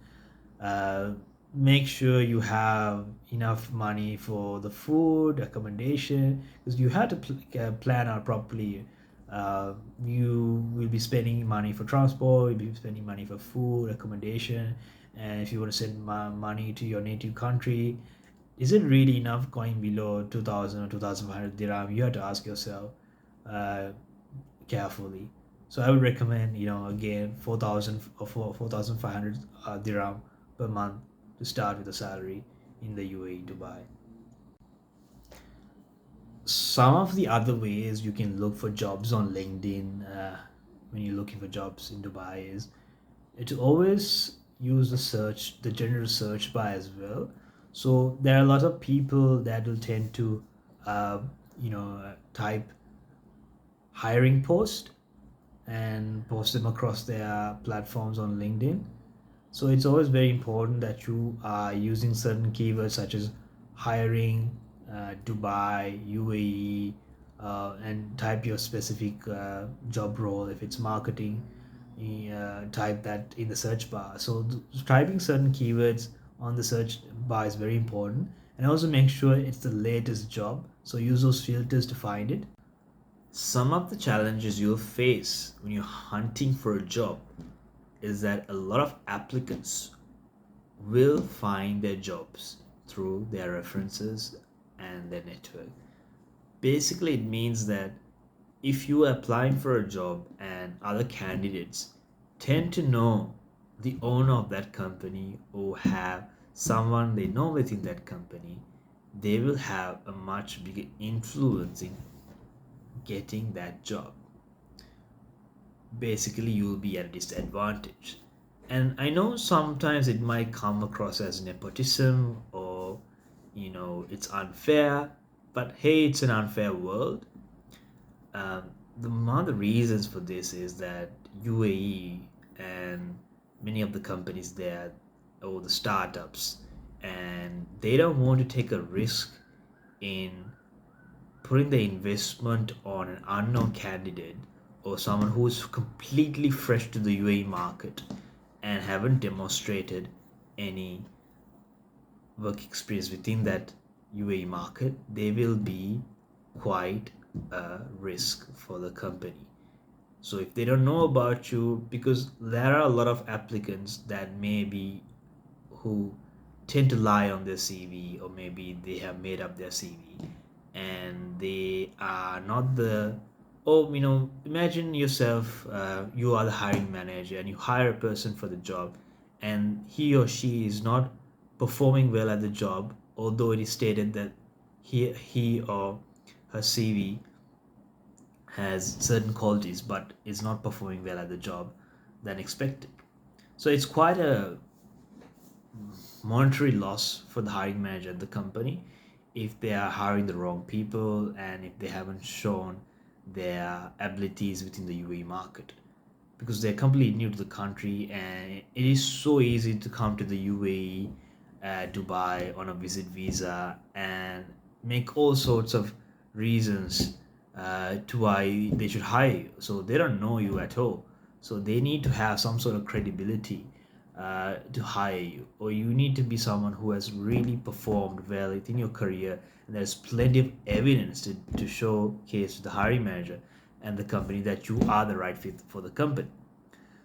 uh, make sure you have enough money for the food, accommodation, because you have to plan out properly. You will be spending money for transport, you'll be spending money for food, accommodation, and if you want to send money to your native country, is it really enough going below 2,000 or 2,500 dirham? You have to ask yourself uh, carefully. So I would recommend, again, 4,000 or 4,500 dirham per month to start with a salary in the UAE, Dubai. Some of the other ways you can look for jobs on LinkedIn when you're looking for jobs in Dubai is to always use the general search bar as well. So there are a lot of people that will tend to, type hiring post and post them across their platforms on LinkedIn. So it's always very important that you are using certain keywords such as hiring, Dubai, UAE, and type your specific job role. If it's marketing, type that in the search bar. So typing certain keywords on the search bar is very important. And also make sure it's the latest job. So use those filters to find it. Some of the challenges you'll face when you're hunting for a job is that a lot of applicants will find their jobs through their references and their network. Basically, it means that if you are applying for a job and other candidates tend to know the owner of that company or have someone they know within that company, they will have a much bigger influence in getting that job. Basically, you'll be at a disadvantage. And I know sometimes it might come across as nepotism or, it's unfair, but hey, it's an unfair world. Um, One of the reasons for this is that UAE and many of the companies there, or the startups, and they don't want to take a risk in putting the investment on an unknown candidate or someone who is completely fresh to the UAE market and haven't demonstrated any work experience within that UAE market. They will be quite a risk for the company. So if they don't know about you, because there are a lot of applicants that maybe who tend to lie on their CV, or maybe they have made up their CV and they are not the, oh, imagine yourself, you are the hiring manager and you hire a person for the job, and he or she is not performing well at the job, although it is stated that he or her CV has certain qualities but is not performing well at the job than expected. So it's quite a monetary loss for the hiring manager at the company if they are hiring the wrong people and if they haven't shown their abilities within the UAE market, because they're completely new to the country and it is so easy to come to the UAE, Dubai on a visit visa and make all sorts of reasons to why they should hire you. So they don't know you at all. So they need to have some sort of credibility to hire you, or you need to be someone who has really performed well within your career, and there's plenty of evidence to showcase to the hiring manager and the company that you are the right fit for the company.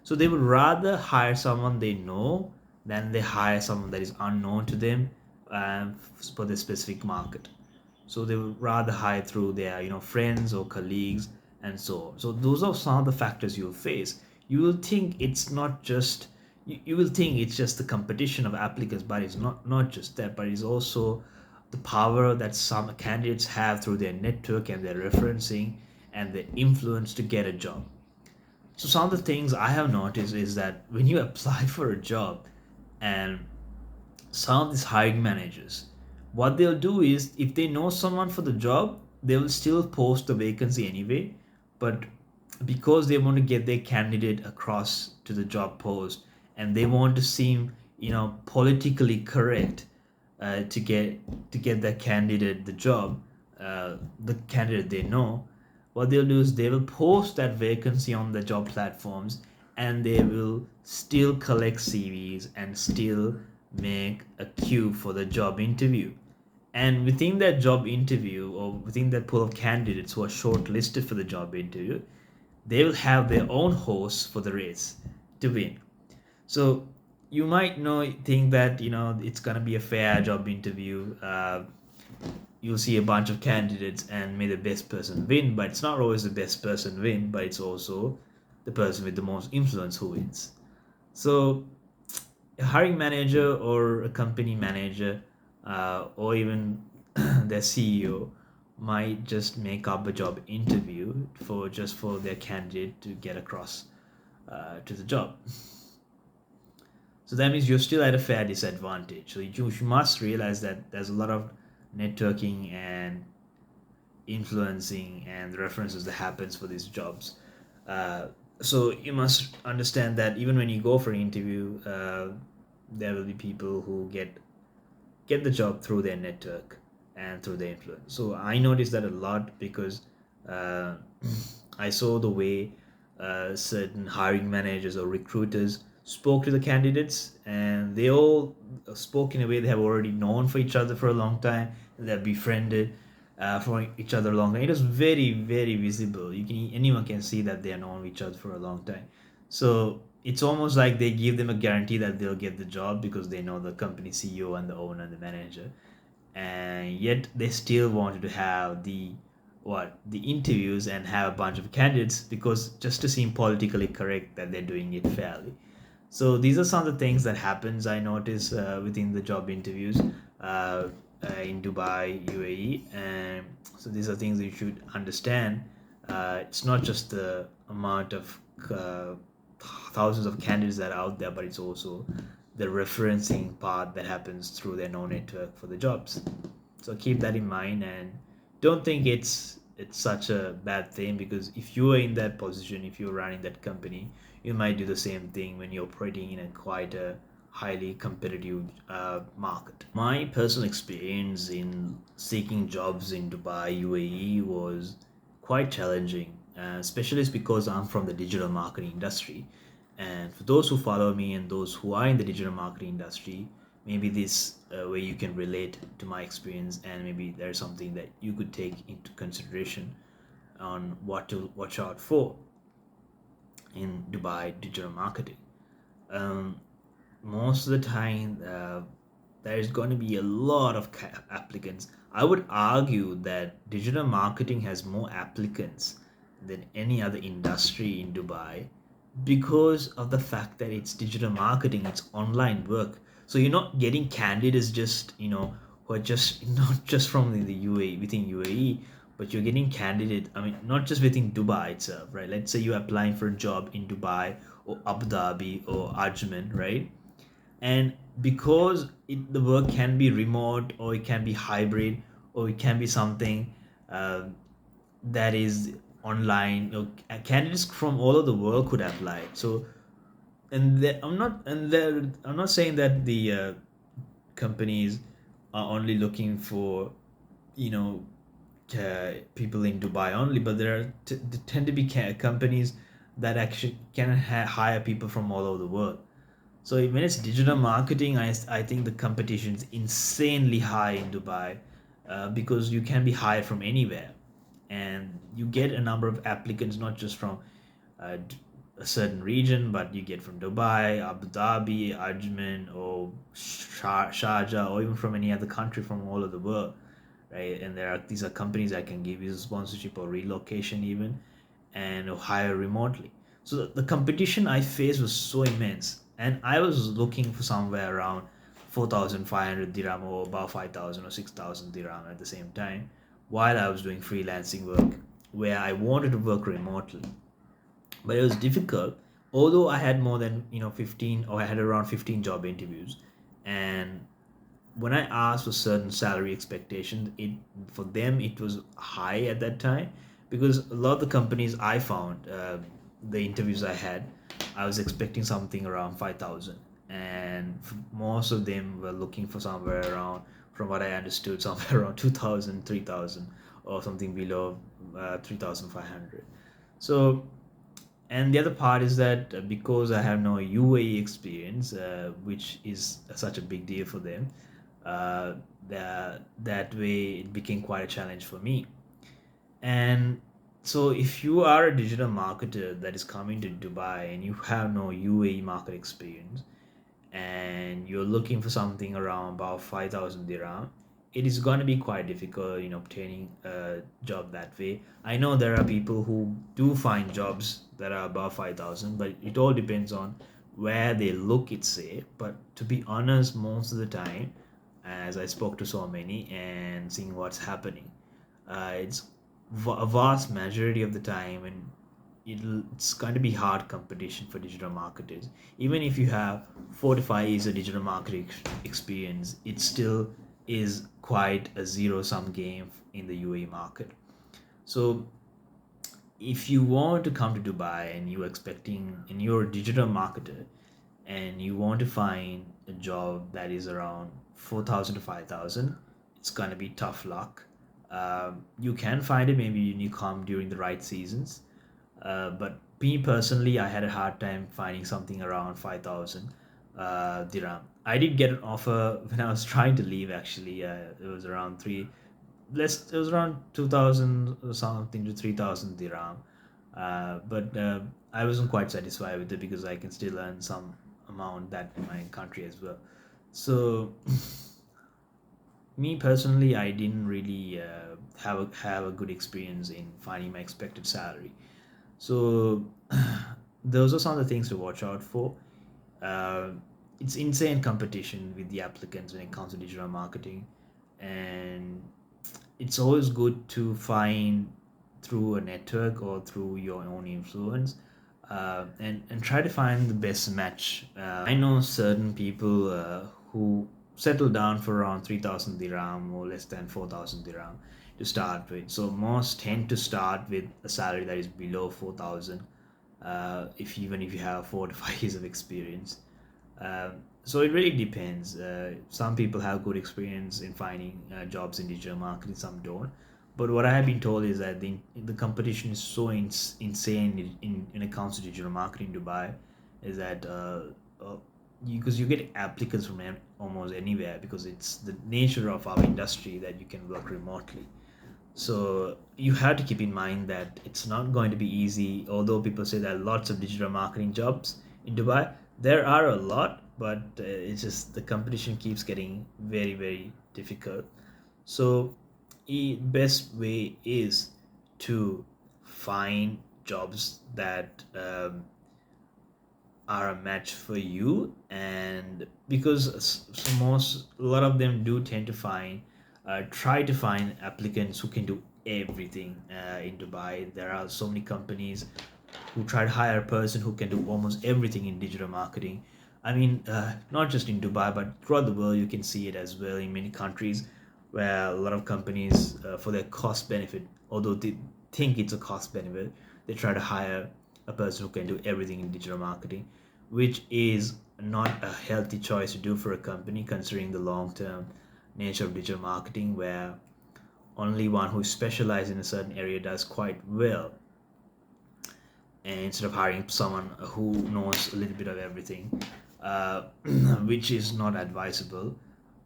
So they would rather hire someone they know than they hire someone that is unknown to them for the specific market. So they would rather hire through their friends or colleagues and so on. So those are some of the factors you'll face. You will think it's not just you will think it's just the competition of applicants, but it's not just that, but it's also the power that some candidates have through their network and their referencing and their influence to get a job. So some of the things I have noticed is that when you apply for a job, and some of these hiring managers, what they'll do is if they know someone for the job, they will still post the vacancy anyway, but because they want to get their candidate across to the job post and they want to seem politically correct, to get that candidate the job, the candidate they know, what they'll do is they will post that vacancy on the job platforms, and they will still collect CVs and still make a queue for the job interview. And within that job interview, or within that pool of candidates who are shortlisted for the job interview, they will have their own hosts for the race to win. So you might think that it's gonna be a fair job interview. You'll see a bunch of candidates and may the best person win, but it's not always the best person win, but it's also the person with the most influence who wins. So a hiring manager or a company manager, or even their CEO might just make up a job interview for their candidate to get across to the job. So that means you're still at a fair disadvantage. So you must realize that there's a lot of networking and influencing and references that happens for these jobs. Uh, so you must understand that even when you go for an interview, there will be people who get the job through their network and through their influence. So I noticed that a lot because uh, I saw the way certain hiring managers or recruiters spoke to the candidates, and they all spoke in a way they have already known for each other for a long time, and they're befriended. for each other long time. It was very, very visible. Anyone can see that they are known each other for a long time. So it's almost like they give them a guarantee that they'll get the job because they know the company CEO and the owner and the manager, and yet they still wanted to have the interviews and have a bunch of candidates because just to seem politically correct that they're doing it fairly. So these are some of the things that happens I notice within the job interviews uh, in Dubai, UAE, and so these are things you should understand. It's not just the amount of uh, thousands of candidates that are out there, but it's also the referencing part that happens through their no network for the jobs. So keep that in mind and don't think it's such a bad thing, because if you are in that position, if you're running that company, you might do the same thing when you're operating in a quite a highly competitive market. My personal experience in seeking jobs in Dubai, UAE was quite challenging, especially because I'm from the digital marketing industry. And for those who follow me and those who are in the digital marketing industry, maybe this way you can relate to my experience, and maybe there's something that you could take into consideration on what to watch out for in Dubai digital marketing. Um, Most of the time, there's going to be a lot of applicants. I would argue that digital marketing has more applicants than any other industry in Dubai because of the fact that it's digital marketing, it's online work. So you're not getting candidates just, who are just not just from the UAE, within UAE, but you're getting candidate, I mean, not just within Dubai itself, right? Let's say you're applying for a job in Dubai or Abu Dhabi or Ajman, right? And because the work can be remote or it can be hybrid or it can be something uh, that is online, candidates from all over the world could apply. So I'm not saying that the companies are only looking for, you know people in Dubai only, but there tend to be companies that actually can hire people from all over the world. So when it's digital marketing, I think the competition is insanely high in Dubai, because you can be hired from anywhere, and you get a number of applicants not just from uh, a certain region, but you get from Dubai, Abu Dhabi, Ajman, or Sharjah, or even from any other country from all over the world, right? And these are companies that can give you sponsorship or relocation even, and hire remotely. So the competition I faced was so immense, and I was looking for somewhere around 4,500 dirham or about 5,000 or 6,000 dirham at the same time, while I was doing freelancing work where I wanted to work remotely. But it was difficult, although I had more than 15, or I had around 15 job interviews. And when I asked for certain salary expectations, it for them it was high at that time, because a lot of the companies I found, the interviews I had, I was expecting something around 5,000, and most of them were looking for somewhere around, from what I understood, somewhere around 2,000, 3,000, or something below 3,500. So, and the other part is that because I have no UAE experience, which is such a big deal for them, uh, that way it became quite a challenge for me. And so, if you are a digital marketer that is coming to Dubai and you have no UAE market experience, and you're looking for something around about 5,000 dirham, it is going to be quite difficult in obtaining a job that way. I know there are people who do find jobs that are above 5,000, but it all depends on where they look, it say. But to be honest, most of the time, as I spoke to so many and seeing what's happening, it's a vast majority of the time, and it's going to be hard competition for digital marketers. Even if you have 4 to 5 years of digital marketing experience, it still is quite a zero sum game in the UAE market. So if you want to come to Dubai and you're expecting, and you're a digital marketer and you want to find a job that is around 4,000 to 5,000, it's going to be tough luck. You can find it maybe when you come during the right seasons, but me personally, I had a hard time finding something around 5,000 dirham. I did get an offer when I was trying to leave, actually. It was around 3. less, it was around 2000 or something to 3000 dirham. But I wasn't quite satisfied with it because I can still earn some amount that in my country as well. So me personally, I didn't really have a good experience in finding my expected salary. So those are some of the things to watch out for. uh, it's insane competition with the applicants when it comes to digital marketing, and it's always good to find through a network or through your own influence, and try to find the best match. I know certain people who settle down for around 3000 dirham or less than 4000 dirham to start with. So most tend to start with a salary that is below 4000, if even if you have 4 to 5 years of experience. So it really depends. Some people have good experience in finding jobs in digital marketing, some don't. But what I have been told is that the competition is so insane in accounts of digital marketing in Dubai, is that because you get applicants from almost anywhere, because it's the nature of our industry that you can work remotely. So you have to keep in mind that it's not going to be easy. Although people say there are lots of digital marketing jobs in Dubai, there are a lot, but it's just the competition keeps getting very, very difficult. So the best way is to find jobs that are a match for you, and because most a lot of them do tend to find try to find applicants who can do everything in Dubai. There are so many companies who try to hire a person who can do almost everything in digital marketing. I mean, not just in Dubai, but throughout the world, you can see it as well in many countries where a lot of companies, for their cost benefit, although they think it's a cost benefit, they try to hire a person who can do everything in digital marketing, which is not a healthy choice to do for a company considering the long term nature of digital marketing, where only one who is specialized in a certain area does quite well, and instead of hiring someone who knows a little bit of everything, uh, which is not advisable,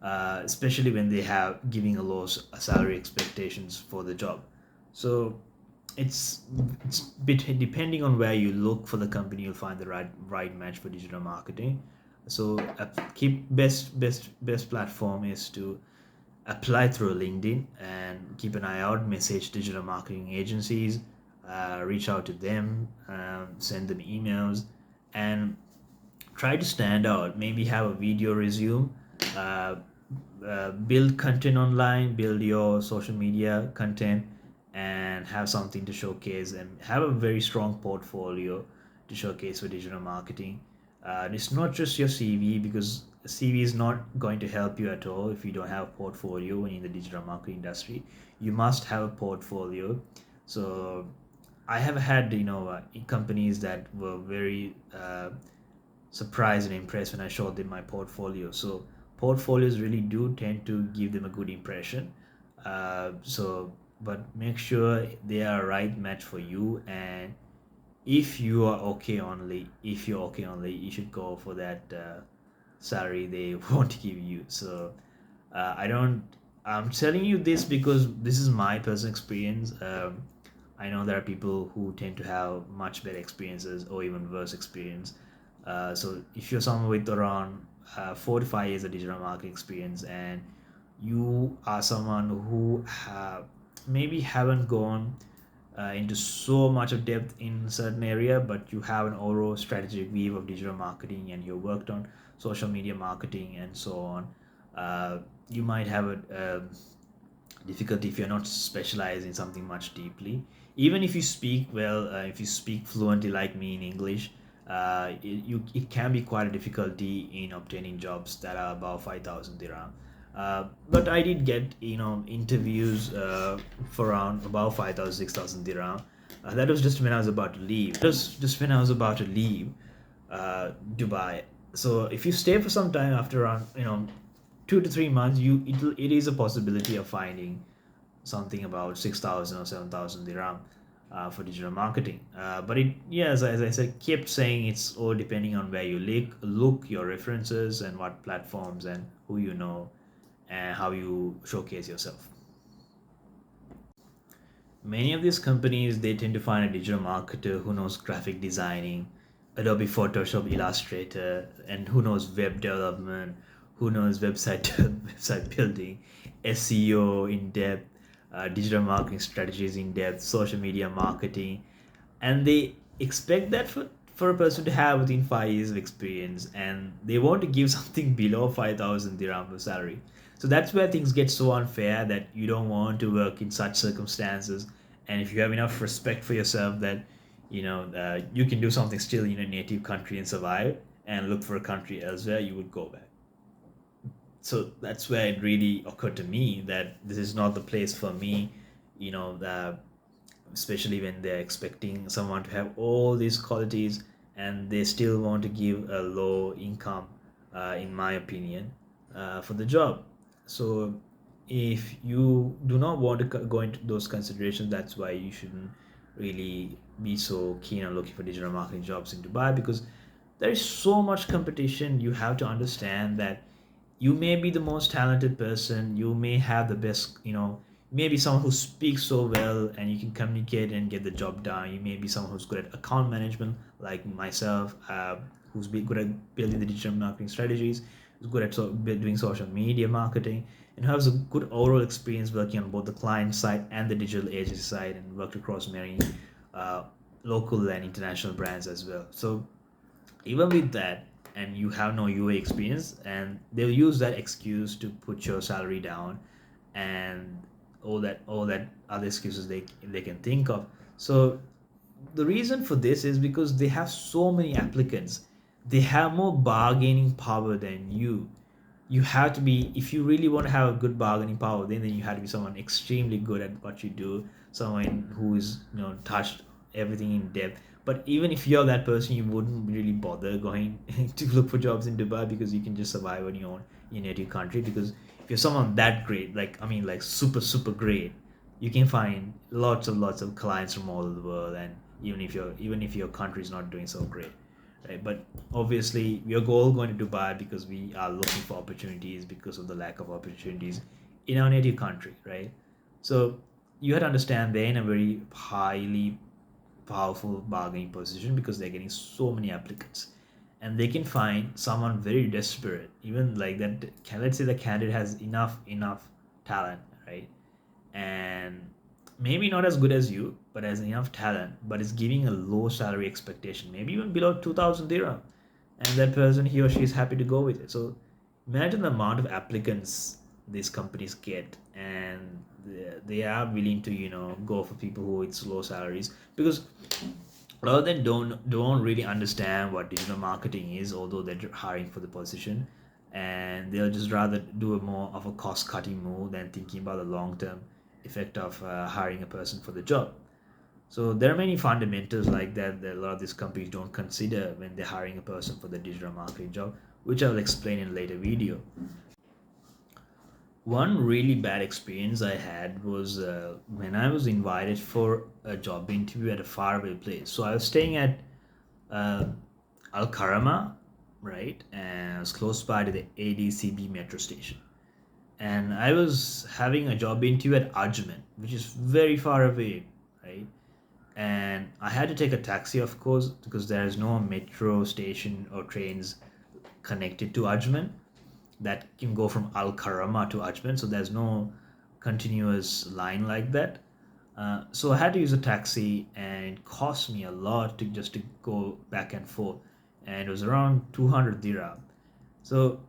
especially when they have giving a low salary expectations for the job. So it's it's bit depending on where you look for the company, you'll find the right match for digital marketing. So keep best platform is to apply through LinkedIn and keep an eye out, message digital marketing agencies, reach out to them, send them emails, and try to stand out. Maybe have a video resume, uh, build content online, build your social media content, and have something to showcase, and have a very strong portfolio to showcase for digital marketing. It's not just your CV, because CV is not going to help you at all if you don't have a portfolio in the digital marketing industry. You must have a portfolio. So I have had companies that were very surprised and impressed when I showed them my portfolio. So portfolios really do tend to give them a good impression. But make sure they are a right match for you, and if you're okay only, you should go for that salary they want to give you. So I don't. I'm telling you this because this is my personal experience. I know there are people who tend to have much better experiences or even worse experience. So if you're someone with around 4 to 5 years of digital marketing experience, and you are someone who maybe haven't gone into so much of depth in certain area, but you have an overall strategic view of digital marketing, and you worked on social media marketing and so on, you might have a difficulty if you're not specialized in something much deeply. Even if you speak well, if you speak fluently like me in English, it can be quite a difficulty in obtaining jobs that are above 5000 dirham. But I did get interviews for around about 5000 6000 dirham. That was just when I was about to leave. That was just when I was about to leave Dubai. So if you stay for some time, after around 2 to 3 months, it is a possibility of finding something about 6,000 or 7,000 dirham for digital marketing. But as I said, kept saying it's all depending on where you look, your references, and what platforms and who you know, and how you showcase yourself. Many of these companies, they tend to find a digital marketer who knows graphic designing, Adobe Photoshop, Illustrator, and who knows web development, who knows website website building, SEO in depth, digital marketing strategies in depth, social media marketing, and they expect that for a person to have within 5 years of experience, and they want to give something below 5,000 dirham of salary. So that's where things get so unfair that you don't want to work in such circumstances. And if you have enough respect for yourself that you can do something still in a native country and survive and look for a country elsewhere, you would go back. So that's where it really occurred to me that this is not the place for me, you know the especially when they're expecting someone to have all these qualities and they still want to give a low income, in my opinion, for the job. So if you do not want to go into those considerations, that's why you shouldn't really be so keen on looking for digital marketing jobs in Dubai, because there is so much competition. You have to understand that you may be the most talented person, you may have the best, maybe someone who speaks so well and you can communicate and get the job done. You may be someone who's good at account management like myself, who's good at building the digital marketing strategies, who's good at doing social media marketing, and who has a good overall experience working on both the client side and the digital agency side, and worked across many uh, local and international brands as well. So even with that, and you have no UA experience, and they'll use that excuse to put your salary down, and all that other excuses they can think of. So the reason for this is because they have so many applicants. They have more bargaining power than you. You have to be, if you really want to have a good bargaining power, then you have to be someone extremely good at what you do, someone who is touched everything in depth. But even if you're that person, you wouldn't really bother going to look for jobs in Dubai, because you can just survive on your own in your native country. Because if you're someone that great, like, I mean, like super great, you can find lots of clients from all over the world. And even if your country is not doing so great, right? But obviously we are all going to Dubai because we are looking for opportunities because of the lack of opportunities in our native country, right? So you have to understand they're in a very highly powerful bargaining position because they're getting so many applicants, and they can find someone very desperate, even like that. Let's say the candidate has enough talent, right? And maybe not as good as you, but has enough talent, but is giving a low salary expectation, maybe even below 2,000 dirham, and that person, he or she, is happy to go with it. So imagine the amount of applicants these companies get, and they are willing to go for people who with low salaries, because a lot of them don't really understand what digital marketing is, although they're hiring for the position, and they'll just rather do a more of a cost cutting move than thinking about the long term effect of hiring a person for the job. So there are many fundamentals like that a lot of these companies don't consider when they're hiring a person for the digital marketing job, which I'll explain in a later video. One really bad experience I had was when I was invited for a job interview at a faraway place. So I was staying at uh, Al Karama, right? And I was close by to the ADCB metro station. And I was having a job interview at Ajman, which is very far away, right? And I had to take a taxi, of course, because there is no metro station or trains connected to Ajman that can go from Al Karama to Ajman. So there's no continuous line like that. So I had to use a taxi, and it cost me a lot to just to go back and forth, and it was around 200 dirham. So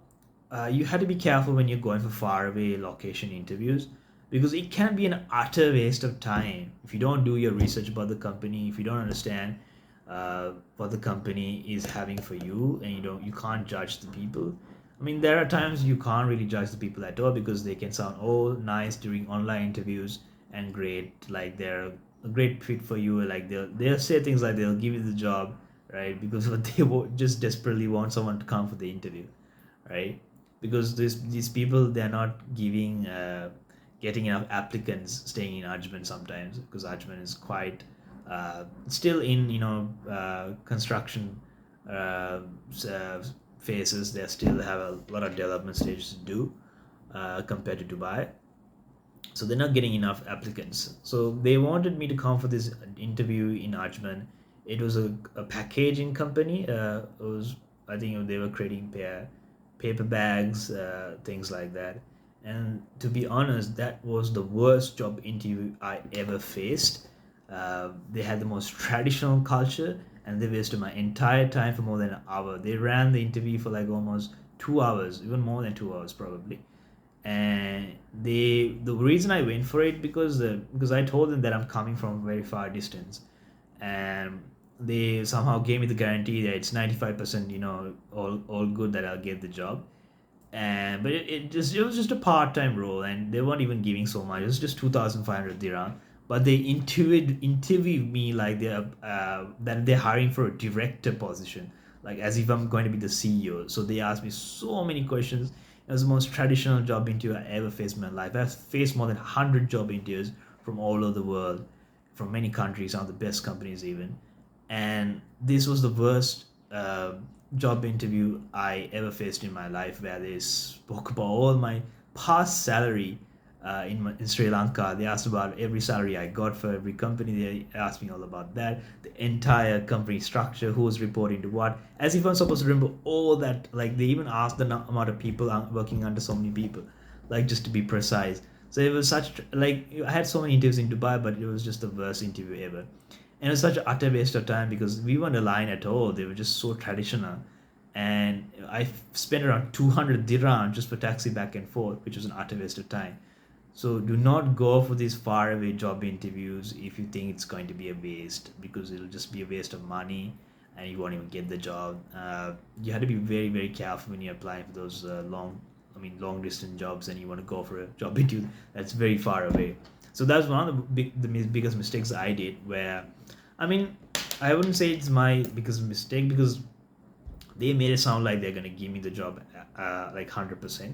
you had to be careful when you're going for faraway location interviews, because it can be an utter waste of time if you don't do your research about the company, if you don't understand what the company is having for you, and you can't judge the people. I mean, there are times you can't really judge the people at all, because they can sound all nice during online interviews and great, like they're a great fit for you, like they'll say things like they'll give you the job, right? Because what they just desperately want someone to come for the interview, right? Because these people, they're not getting enough applicants staying in Ajman sometimes, because Ajman is quite still in construction uh, phases. They still have a lot of development stages to do compared to Dubai. so they're not getting enough applicants. So they wanted me to come for this interview in Ajman. It was a packaging company. It was, I think they were creating paper bags, things like that. And to be honest, that was the worst job interview I ever faced. They had the most traditional culture, and they wasted my entire time for more than an hour. They ran the interview for like almost 2 hours, even more than 2 hours probably. And the reason I went for it because I told them that I'm coming from a very far distance, and they somehow gave me the guarantee that it's 95%, all good, that I'll get the job. And but it was just a part-time role, and they weren't even giving so much. It was just 2,500 dirham. But they interviewed me like that they're hiring for a director position, like as if I'm going to be the CEO. So they asked me so many questions. It was the most traditional job interview I ever faced in my life. I've faced more than 100 job interviews from all over the world, from many countries, some of the best companies even. And this was the worst job interview I ever faced in my life, where they spoke about all my past salary in Sri Lanka. They asked about every salary I got for every company. They asked me all about that, the entire company structure, who was reporting to what, as if I'm supposed to remember all that. Like they even asked the amount of people working under so many people, like just to be precise. So it was such, like, I had so many interviews in Dubai, but it was just the worst interview ever. And it was such an utter waste of time because we weren't aligned at all. They were just so traditional. And I spent around 200 dirham just for taxi back and forth, which was an utter waste of time. So do not go for these far away job interviews if you think it's going to be a waste, because it'll just be a waste of money and you won't even get the job. You have to be very, very careful when you're applying for those long distance jobs, and you want to go for a job interview that's very far away. So that's one of the biggest mistakes I did. Where, I mean, I wouldn't say it's my biggest mistake, because they made it sound like they're gonna give me the job, like 100%.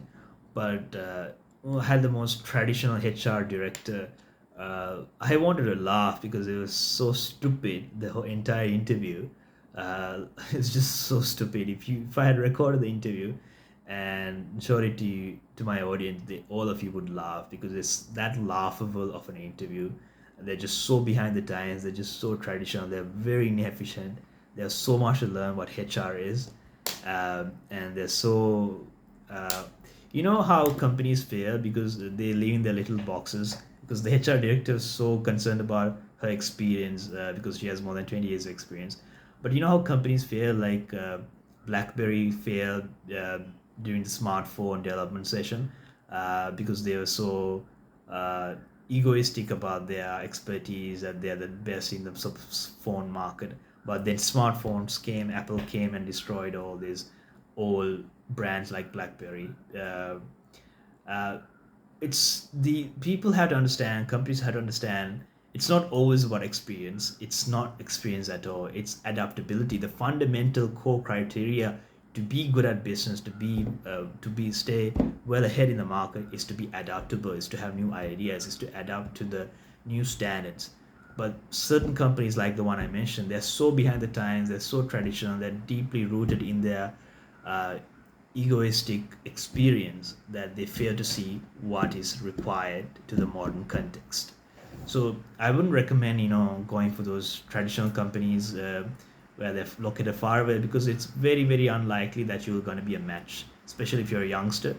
But had the most traditional HR director. I wanted to laugh because it was so stupid. The whole entire interview, it's just so stupid. If I had recorded the interview and showed it to my audience, all of you would laugh, because it's that laughable of an interview. They're just so behind the times. They're just so traditional. They're very inefficient. There's so much to learn what HR is, and they're so. Uh, you know how companies fail because they live in their little boxes, because the HR director is so concerned about her experience, because she has more than 20 years of experience. But you know how companies fail, like BlackBerry failed during the smartphone development session, because they were so uh, egoistic about their expertise, that they're the best in the phone market. But then smartphones came, Apple came and destroyed all these old brands like BlackBerry. Uh, it's the people have to understand, companies have to understand, it's not always about experience. It's not experience at all. It's adaptability. The fundamental core criteria to be good at business, to be stay well ahead in the market, is to be adaptable, is to have new ideas, is to adapt to the new standards. But certain companies like the one I mentioned, they're so behind the times, they're so traditional, they're deeply rooted in their uh, egoistic experience, that they fail to see what is required to the modern context. So I wouldn't recommend, going for those traditional companies where they're located far away, because it's very, very unlikely that you're going to be a match, especially if you're a youngster.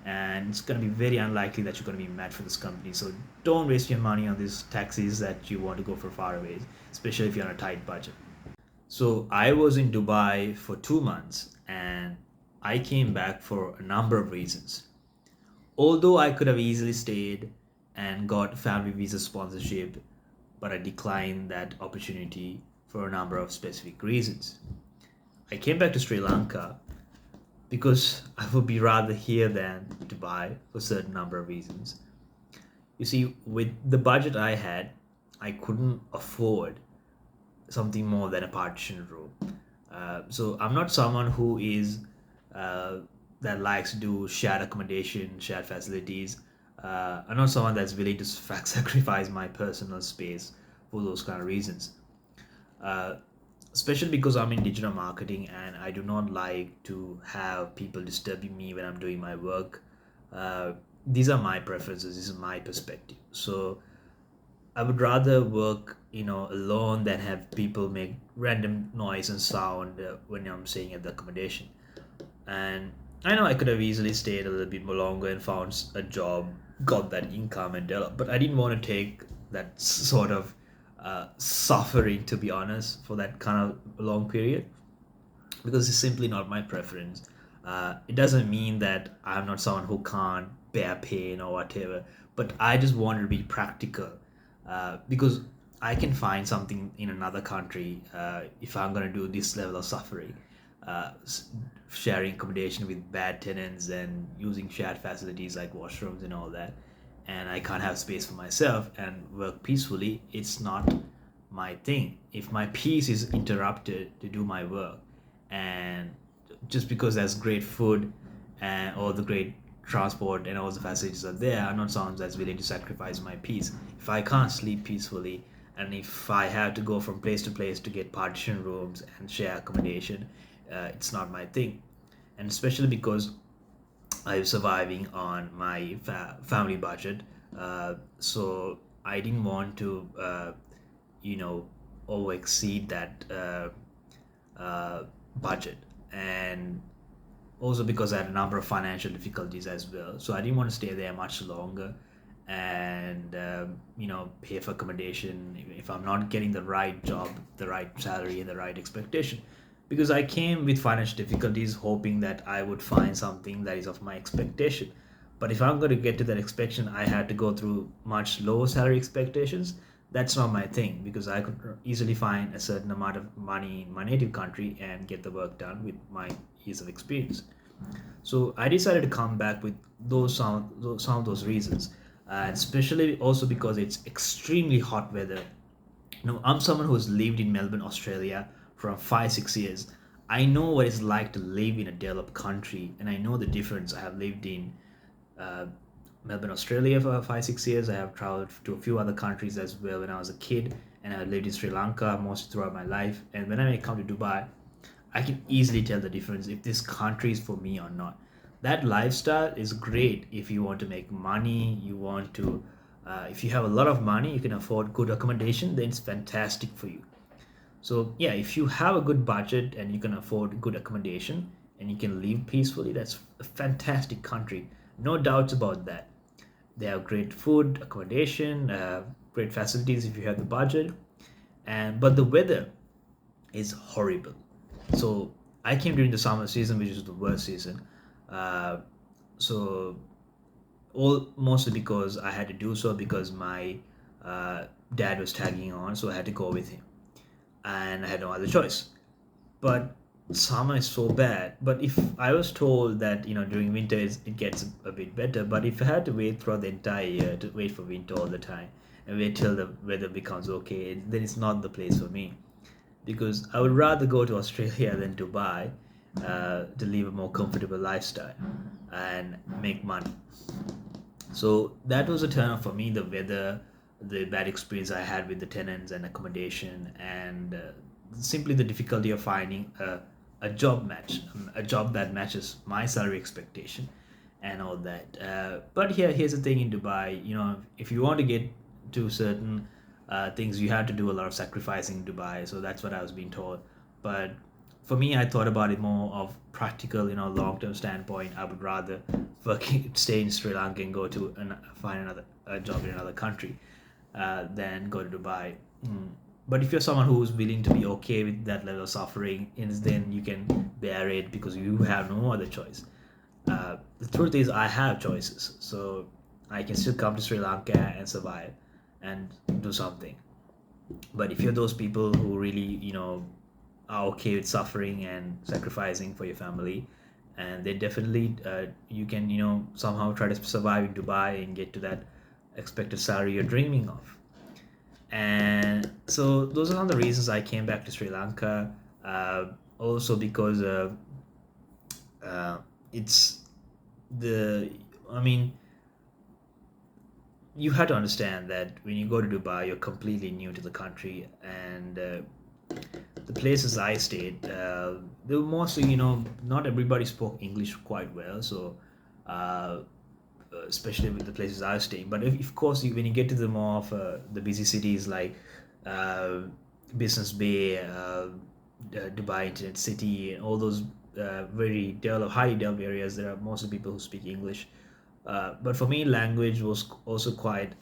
And it's going to be very unlikely that you're going to be a match for this company. So don't waste your money on these taxis that you want to go for far away, especially if you're on a tight budget. So I was in Dubai for 2 months, and I came back for a number of reasons. Although I could have easily stayed and got family visa sponsorship, but I declined that opportunity for a number of specific reasons. I came back to Sri Lanka because I would be rather here than Dubai for a certain number of reasons. You see, with the budget I had, I couldn't afford something more than a partition room. So I'm not someone who is uh, that likes to do shared accommodation, shared facilities. I'm not someone that's willing to sacrifice my personal space for those kind of reasons. Uh, Especially because I'm in digital marketing, and I do not like to have people disturbing me when I'm doing my work. these are my preferences. This is my perspective. So I would rather work, alone than have people make random noise and sound when I'm staying at the accommodation. And I know I could have easily stayed a little bit more longer and found a job, got that income and developed, but I didn't want to take that sort of suffering, to be honest, for that kind of long period, because it's simply not my preference. It doesn't mean that I'm not someone who can't bear pain or whatever, but I just want to be practical, because I can find something in another country if I'm going to do this level of suffering, uh, s- sharing accommodation with bad tenants and using shared facilities like washrooms and all that, and I can't have space for myself and work peacefully. It's not my thing. If my peace is interrupted to do my work, and just because there's great food and all the great transport and all the facilities are there, I'm not someone that's willing to sacrifice my peace. If I can't sleep peacefully, and if I have to go from place to place to get partition rooms and share accommodation, it's not my thing. And especially because I'm surviving on my family budget, so I didn't want to, you know, over exceed that budget, and also because I had a number of financial difficulties as well. So I didn't want to stay there much longer and pay for accommodation if I'm not getting the right job, the right salary, and the right expectation. Because I came with financial difficulties hoping that I would find something that is of my expectation. But if I'm going to get to that expectation, I had to go through much lower salary expectations. That's not my thing, because I could easily find a certain amount of money in my native country and get the work done with my years of experience. So I decided to come back with some of those reasons, and especially also because it's extremely hot weather. I'm someone who's lived in Melbourne, Australia for 5 6 years. I know what it's like to live in a developed country, and I know the difference. I have lived in uh, Melbourne, Australia for 5 6 years. I have traveled to a few other countries as well when I was a kid, and I lived in Sri Lanka most throughout my life. And when I come to Dubai, I can easily tell the difference if this country is for me or not. That lifestyle is great if you want to make money, if you have a lot of money, you can afford good accommodation, then it's fantastic for you. So, yeah, if you have a good budget and you can afford good accommodation and you can live peacefully, that's a fantastic country. No doubts about that. They have great food, accommodation, great facilities if you have the budget. But the weather is horrible. So I came during the summer season, which is the worst season. Uh, so all mostly because I had to do so because my uh, dad was tagging on, so I had to go with him, and I had no other choice. But summer is so bad. But if I was told that during winter it gets a bit better, but if I had to wait throughout the entire year to wait for winter all the time and wait till the weather becomes okay, then it's not the place for me, because I would rather go to Australia than Dubai to live a more comfortable lifestyle and make money. So that was a turn off for me, the weather, the bad experience I had with the tenants and accommodation, and simply the difficulty of finding a job match, a job that matches my salary expectation and all that. But here's the thing in Dubai, if you want to get to certain things, you have to do a lot of sacrificing in Dubai. So that's what I was being told. But for me, I thought about it more of practical, long-term standpoint. I would rather stay in Sri Lanka and go to find another a job in another country than go to Dubai. But if you're someone who's willing to be okay with that level of suffering, then you can bear it because you have no other choice. The truth is, I have choices, so I can still come to Sri Lanka and survive and do something. But if you're those people who really, are okay with suffering and sacrificing for your family, and they definitely, you can, somehow try to survive in Dubai and get to that expected salary you're dreaming of. And so those are some of the reasons I came back to Sri Lanka. Also because uh, it's the, I mean, you have to understand that when you go to Dubai, you're completely new to the country, and the places I stayed, they were mostly, not everybody spoke English quite well. So uh, especially with the places I was staying. But if, of course, when you get to the more of the busy cities like uh, Business Bay, Dubai Internet City, and all those very developed, highly developed areas, there are mostly people who speak English. But for me, language was also quite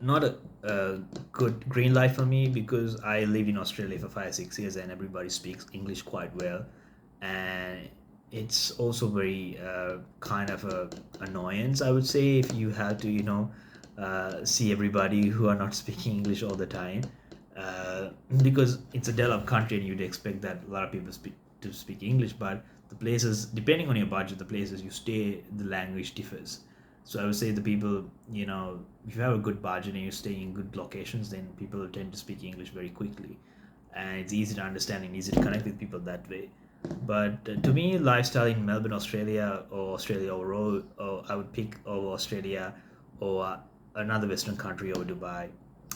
not a good green light for me because I lived in Australia for 5 6 years and everybody speaks English quite well, and it's also very kind of a annoyance, I would say, if you have to see everybody who are not speaking English all the time, because it's a developed country and you'd expect that a lot of people speak English, but the places, depending on your budget, the places you stay, the language differs. So I would say the people, if you have a good budget and you're staying in good locations, then people tend to speak English very quickly, and it's easy to understand and easy to connect with people that way. But to me, lifestyle in Melbourne, Australia, or Australia overall, or I would pick over Australia or another Western country over Dubai.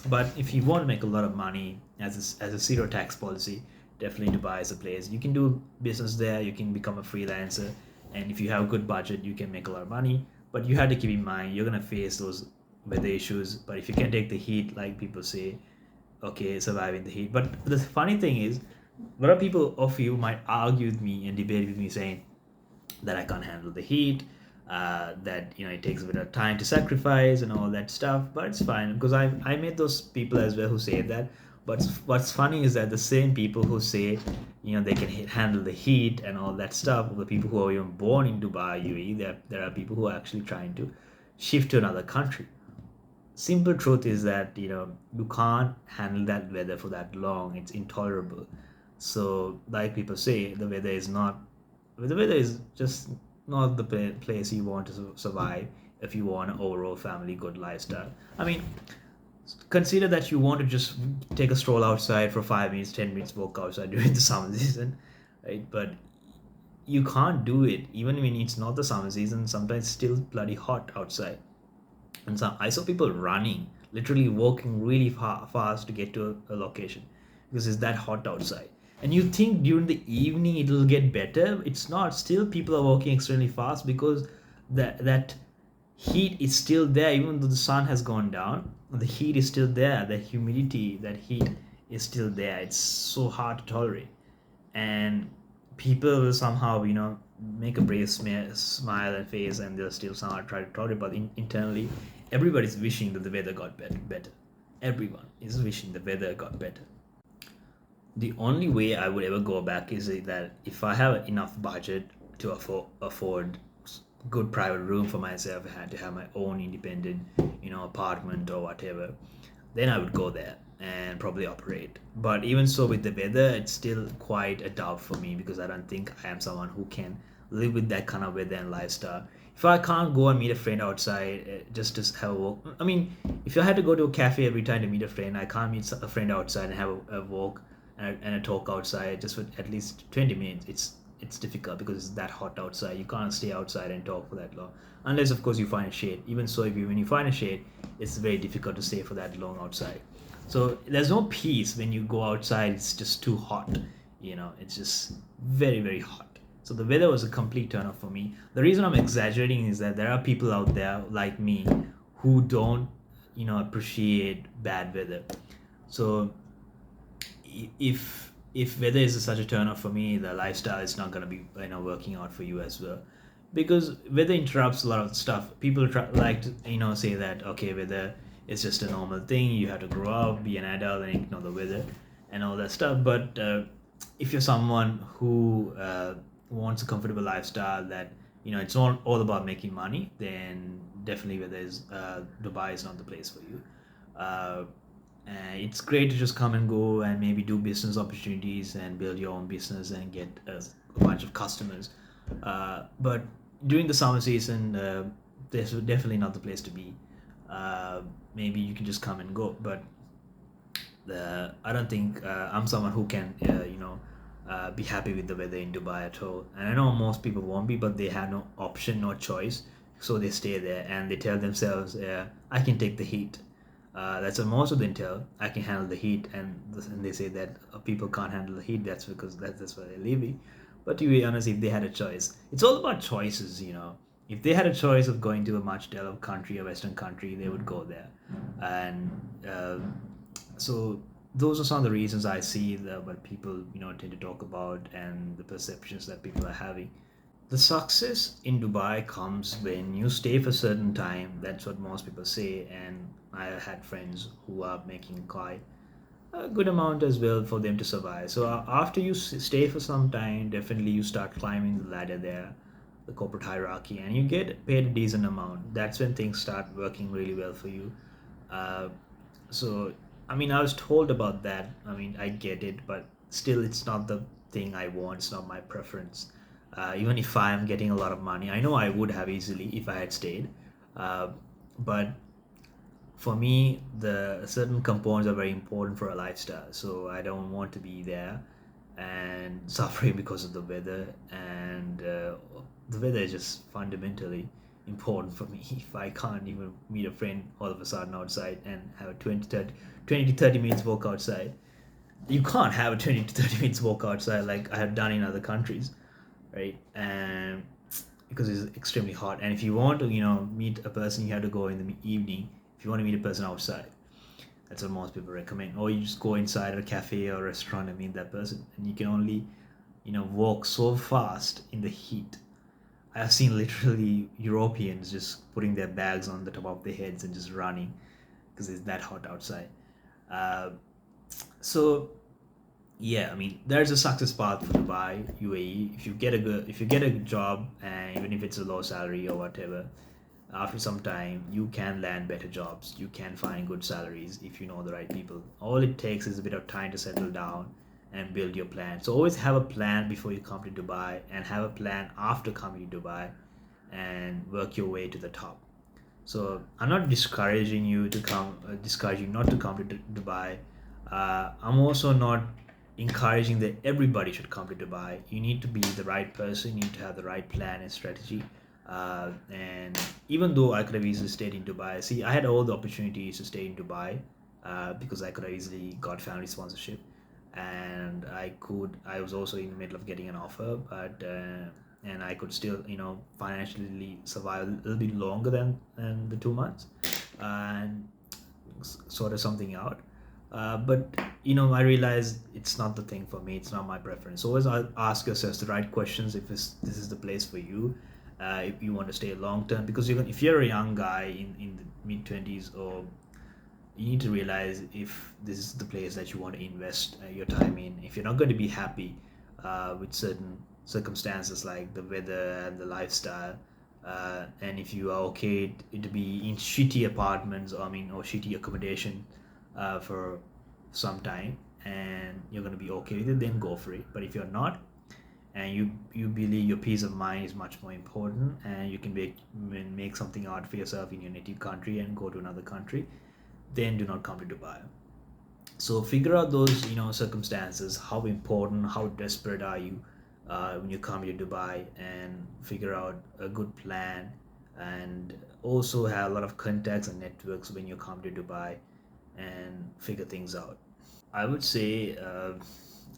But if you want to make a lot of money as a zero tax policy, definitely Dubai is a place. You can do business there, you can become a freelancer, and if you have a good budget, you can make a lot of money. But you have to keep in mind you're gonna face those weather issues. But if you can take the heat, like people say, okay, surviving the heat. But the funny thing is, a lot of people of you might argue with me and debate with me saying that I can't handle the heat, that it takes a bit of time to sacrifice and all that stuff. But it's fine because I met those people as well who say that. But what's funny is that the same people who say they can handle the heat and all that stuff, the people who are even born in Dubai, UAE, there are people who are actually trying to shift to another country. Simple truth is that you can't handle that weather for that long. It's intolerable. So like people say, the weather is just not the place you want to survive if you want an overall family good lifestyle. I mean, consider that you want to just take a stroll outside for 5 minutes, 10 minutes, walk outside during the summer season, right? But you can't do it even when it's not the summer season. Sometimes it's still bloody hot outside, and so I saw people running, literally walking really fast to get to a location because it's that hot outside. And you think during the evening it'll get better? It's not. Still, people are walking extremely fast because that heat is still there, even though the sun has gone down. The heat is still there. The humidity, that heat is still there. It's so hard to tolerate, and people will somehow make a brave smile and face, and they'll still somehow try to tolerate. But internally, everybody's wishing that the weather got better. Everyone is wishing the weather got better. The only way I would ever go back is that if I have enough budget to afford good private room for myself, I had to have my own independent apartment or whatever, then I would go there and probably operate. But even so, with the weather, it's still quite a doubt for me because I don't think I am someone who can live with that kind of weather and lifestyle. If I can't go and meet a friend outside just to have a walk, I mean, if I had to go to a cafe every time to meet a friend, I can't meet a friend outside and have a walk and a talk outside just for at least 20 minutes. It's difficult because it's that hot outside. You can't stay outside and talk for that long, unless of course you find a shade. Even so, when you find a shade, it's very difficult to stay for that long outside. So there's no peace when you go outside. It's just too hot. It's just very very hot. So the weather was a complete turn off for me. The reason I'm exaggerating is that there are people out there like me who don't appreciate bad weather. So if weather is such a turn off for me, the lifestyle is not going to be working out for you as well, because weather interrupts a lot of stuff. People like to say that, okay, weather is just a normal thing, you have to grow up, be an adult, and ignore the weather and all that stuff. But if you're someone who wants a comfortable lifestyle, that it's not all about making money, then definitely weather is Dubai is not the place for you. uh, it's great to just come and go and maybe do business opportunities and build your own business and get a bunch of customers. But during the summer season, there's definitely not the place to be. Maybe you can just come and go, but I don't think I'm someone who can, be happy with the weather in Dubai at all. And I know most people won't be, but they have no option, no choice. So they stay there and they tell themselves, I can take the heat. That's what most of them tell. I can handle the heat, and they say that people can't handle the heat. That's because that's why they're leaving. But to be honest, if they had a choice, it's all about choices. if they had a choice of going to a much developed country, a Western country, they would go there. And uh, so those are some of the reasons I see that what people tend to talk about and the perceptions that people are having. The success in Dubai comes when you stay for a certain time. That's what most people say. And I had friends who are making quite a good amount as well for them to survive. So after you stay for some time, definitely you start climbing the ladder there, the corporate hierarchy, and you get paid a decent amount. That's when things start working really well for you. Uh, so, I mean, I was told about that. I mean, I get it, but still, it's not the thing I want. It's not my preference. Even if I am getting a lot of money, I know I would have easily if I had stayed. Uh, but for me, the certain components are very important for a lifestyle. So I don't want to be there and suffering because of the weather. And the weather is just fundamentally important for me. If I can't even meet a friend all of a sudden outside and have a 20 to 30 minutes walk outside, you can't have a 20 to 30 minutes walk outside like I have done in other countries, right? And because it's extremely hot. And if you want to, meet a person, you have to go in the evening. If you want to meet a person outside, that's what most people recommend. Or you just go inside a cafe or restaurant and meet that person. And you can only, walk so fast in the heat. I have seen literally Europeans just putting their bags on the top of their heads and just running because it's that hot outside. Uh, so yeah, I mean, there's a success path for Dubai, UAE. If you get a job, and even if it's a low salary or whatever, after some time you can land better jobs. You can find good salaries if you know the right people. All it takes is a bit of time to settle down and build your plan. So always have a plan before you come to Dubai, and have a plan after coming to Dubai, and work your way to the top. So I'm not discouraging you to come, discouraging not to come to Dubai. I'm also not encouraging that everybody should come to Dubai. You need to be the right person. You need to have the right plan and strategy. And even though I could have easily stayed in Dubai, see, I had all the opportunities to stay in Dubai because I could have easily got family sponsorship, and I was also in the middle of getting an offer, but and I could still, financially survive a little bit longer than the 2 months, and sort of something out. But I realized it's not the thing for me. It's not my preference. Always ask yourself the right questions if this is the place for you. If you want to stay long term, because if you're a young guy in the mid 20s, or you need to realize if this is the place that you want to invest your time in. If you're not going to be happy with certain circumstances like the weather and the lifestyle, and if you are okay to be in shitty apartments, or shitty accommodation for some time, and you're going to be okay with it, then go for it. But if you're not, and you believe your peace of mind is much more important, and you can make something out for yourself in your native country and go to another country, then do not come to Dubai. So figure out those circumstances. How important, how desperate are you when you come to Dubai, and figure out a good plan, and also have a lot of contacts and networks when you come to Dubai, and figure things out. I would say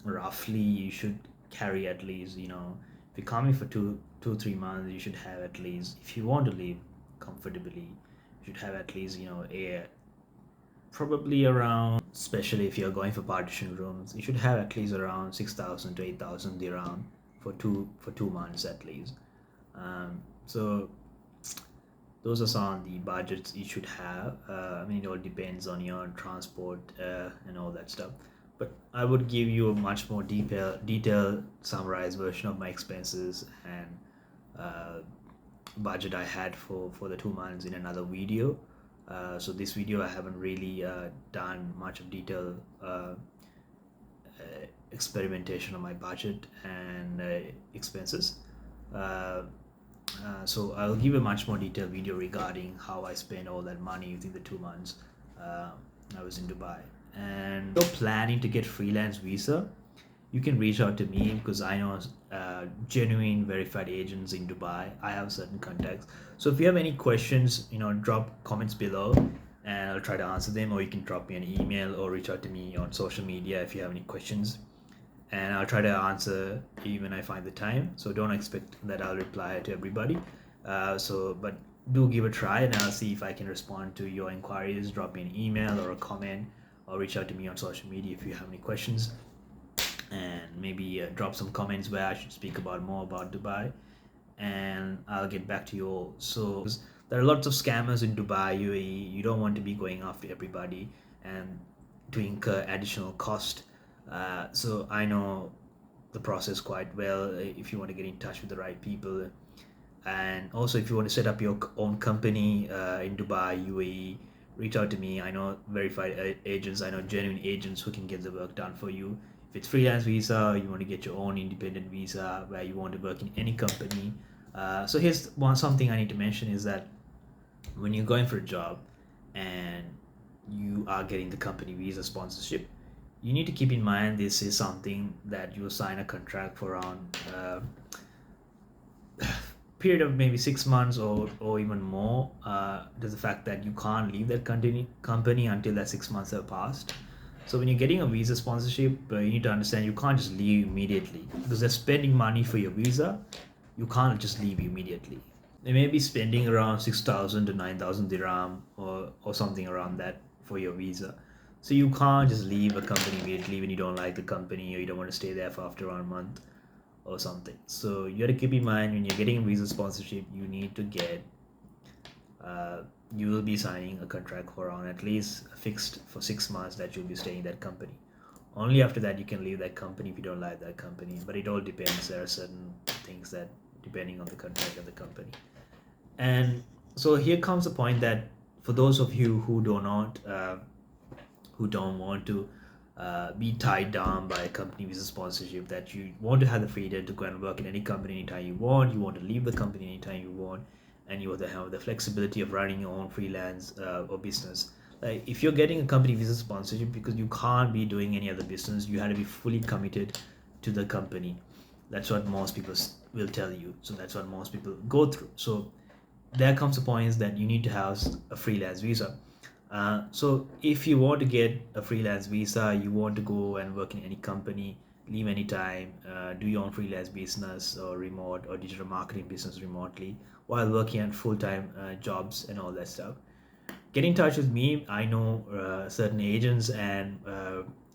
roughly you should carry at least, if you're coming for 3 months, you should have at least, if you want to live comfortably, you should have at least, a probably around, especially if you're going for partition rooms, you should have at least around 6,000 to 8,000 dirham for 2 months at least. So those are some of the budgets you should have. I mean, it all depends on your transport and all that stuff. But I would give you a much more detailed, summarized version of my expenses and uh, budget I had for the 2 months in another video. So this video I haven't really done much of detail experimentation on my budget and expenses. Uh, so I'll give a much more detailed video regarding how I spent all that money within the 2 months uh, I was in Dubai. And if you're planning to get freelance visa, you can reach out to me because I know genuine verified agents in Dubai. I have certain contacts. So if you have any questions, drop comments below and I'll try to answer them, or you can drop me an email or reach out to me on social media if you have any questions. And I'll try to answer even I find the time. So don't expect that I'll reply to everybody. But do give a try, and I'll see if I can respond to your inquiries. Drop me an email or a comment, or reach out to me on social media if you have any questions, and maybe drop some comments where I should speak about more about Dubai, and I'll get back to you all. So there are lots of scammers in Dubai, UAE. You don't want to be going after everybody and to incur additional cost. So I know the process quite well. If you want to get in touch with the right people, and also if you want to set up your own company in Dubai, UAE, reach out to me. I know verified agents. I know genuine agents who can get the work done for you. If it's freelance visa, you want to get your own independent visa where you want to work in any company. So here's something I need to mention is that when you're going for a job and you are getting the company visa sponsorship, you need to keep in mind this is something that you sign a contract for around period of maybe 6 months or even more. There's the fact that you can't leave that company until that 6 months have passed. So when you're getting a visa sponsorship, you need to understand you can't just leave immediately because they're spending money for your visa. You can't just leave immediately. They may be spending around 6,000 to 9,000 dirham or something around that for your visa. So you can't just leave a company immediately when you don't like the company or you don't want to stay there for after around a month or something. So you got to keep in mind when you're getting a visa sponsorship, you need to get uh, you will be signing a contract for around at least fixed for 6 months that you'll be staying in that company. Only after that you can leave that company if you don't like that company. But it all depends. There are certain things that depending on the contract of the company. And so here comes the point that for those of you who don't want to be tied down by a company visa sponsorship, that you want to have the freedom to go and work in any company anytime you want to leave the company anytime you want, and you want to have the flexibility of running your own freelance or business. Like if you're getting a company visa sponsorship because you can't be doing any other business, you have to be fully committed to the company. That's what most people will tell you. So that's what most people go through. So there comes a point that you need to have a freelance visa. So if you want to get a freelance visa, you want to go and work in any company, leave anytime, do your own freelance business or remote or digital marketing business remotely while working at full-time jobs and all that stuff. Get in touch with me. I know certain agents and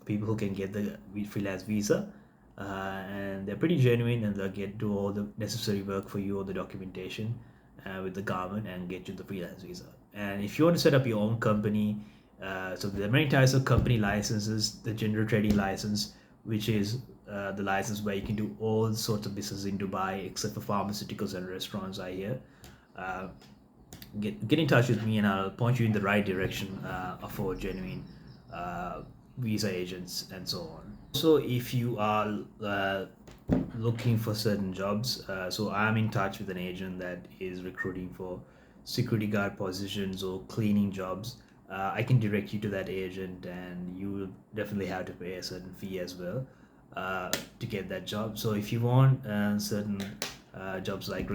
people who can get the freelance visa, and they're pretty genuine, and they'll get do all the necessary work for you, all the documentation with the government, and get you the freelance visa. And if you want to set up your own company, so there are many types of company licenses. The general trading license, which is the license where you can do all sorts of business in Dubai except for pharmaceuticals and restaurants. I hear. Uh, get in touch with me and I'll point you in the right direction for genuine uh, visa agents and so on. So if you are looking for certain jobs, so I'm in touch with an agent that is recruiting for security guard positions or cleaning jobs. I can direct you to that agent, and you will definitely have to pay a certain fee as well to get that job. So if you want certain jobs like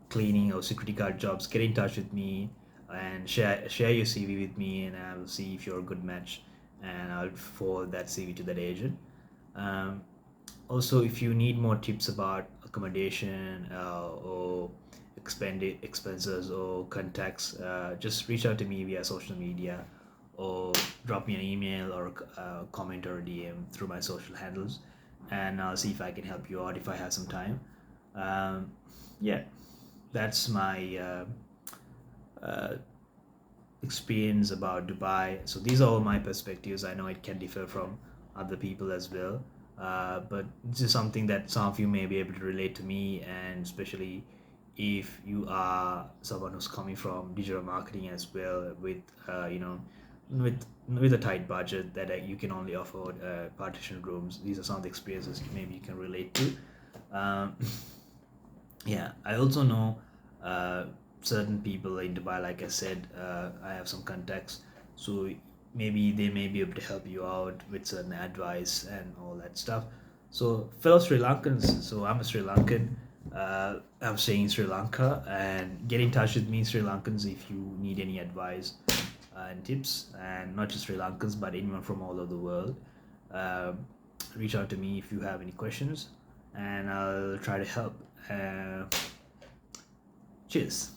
cleaning or security guard jobs, get in touch with me and share your CV with me, and I'll see if you're a good match, and I'll forward that CV to that agent. Um, Also, if you need more tips about accommodation or expended expenses or contacts, just reach out to me via social media or drop me an email or a comment or a DM through my social handles, and I'll see if I can help you out if I have some time. Um, yeah, that's my uh, experience about Dubai. So these are all my perspectives. I know it can differ from other people as well, but this is something that some of you may be able to relate to me, and especially if you are someone who's coming from digital marketing as well, with with a tight budget that you can only afford partition rooms. These are some of the experiences maybe you can relate to. Um, yeah, I also know uh, certain people in Dubai. Like I said, I have some contacts, so maybe they may be able to help you out with certain advice and all that stuff. So, fellow Sri Lankans, so I'm a Sri Lankan. I'm staying in Sri Lanka, and get in touch with me, Sri Lankans, if you need any advice and tips, and not just Sri Lankans, but anyone from all over the world. Um Reach out to me if you have any questions, and I'll try to help. Uh, Cheers.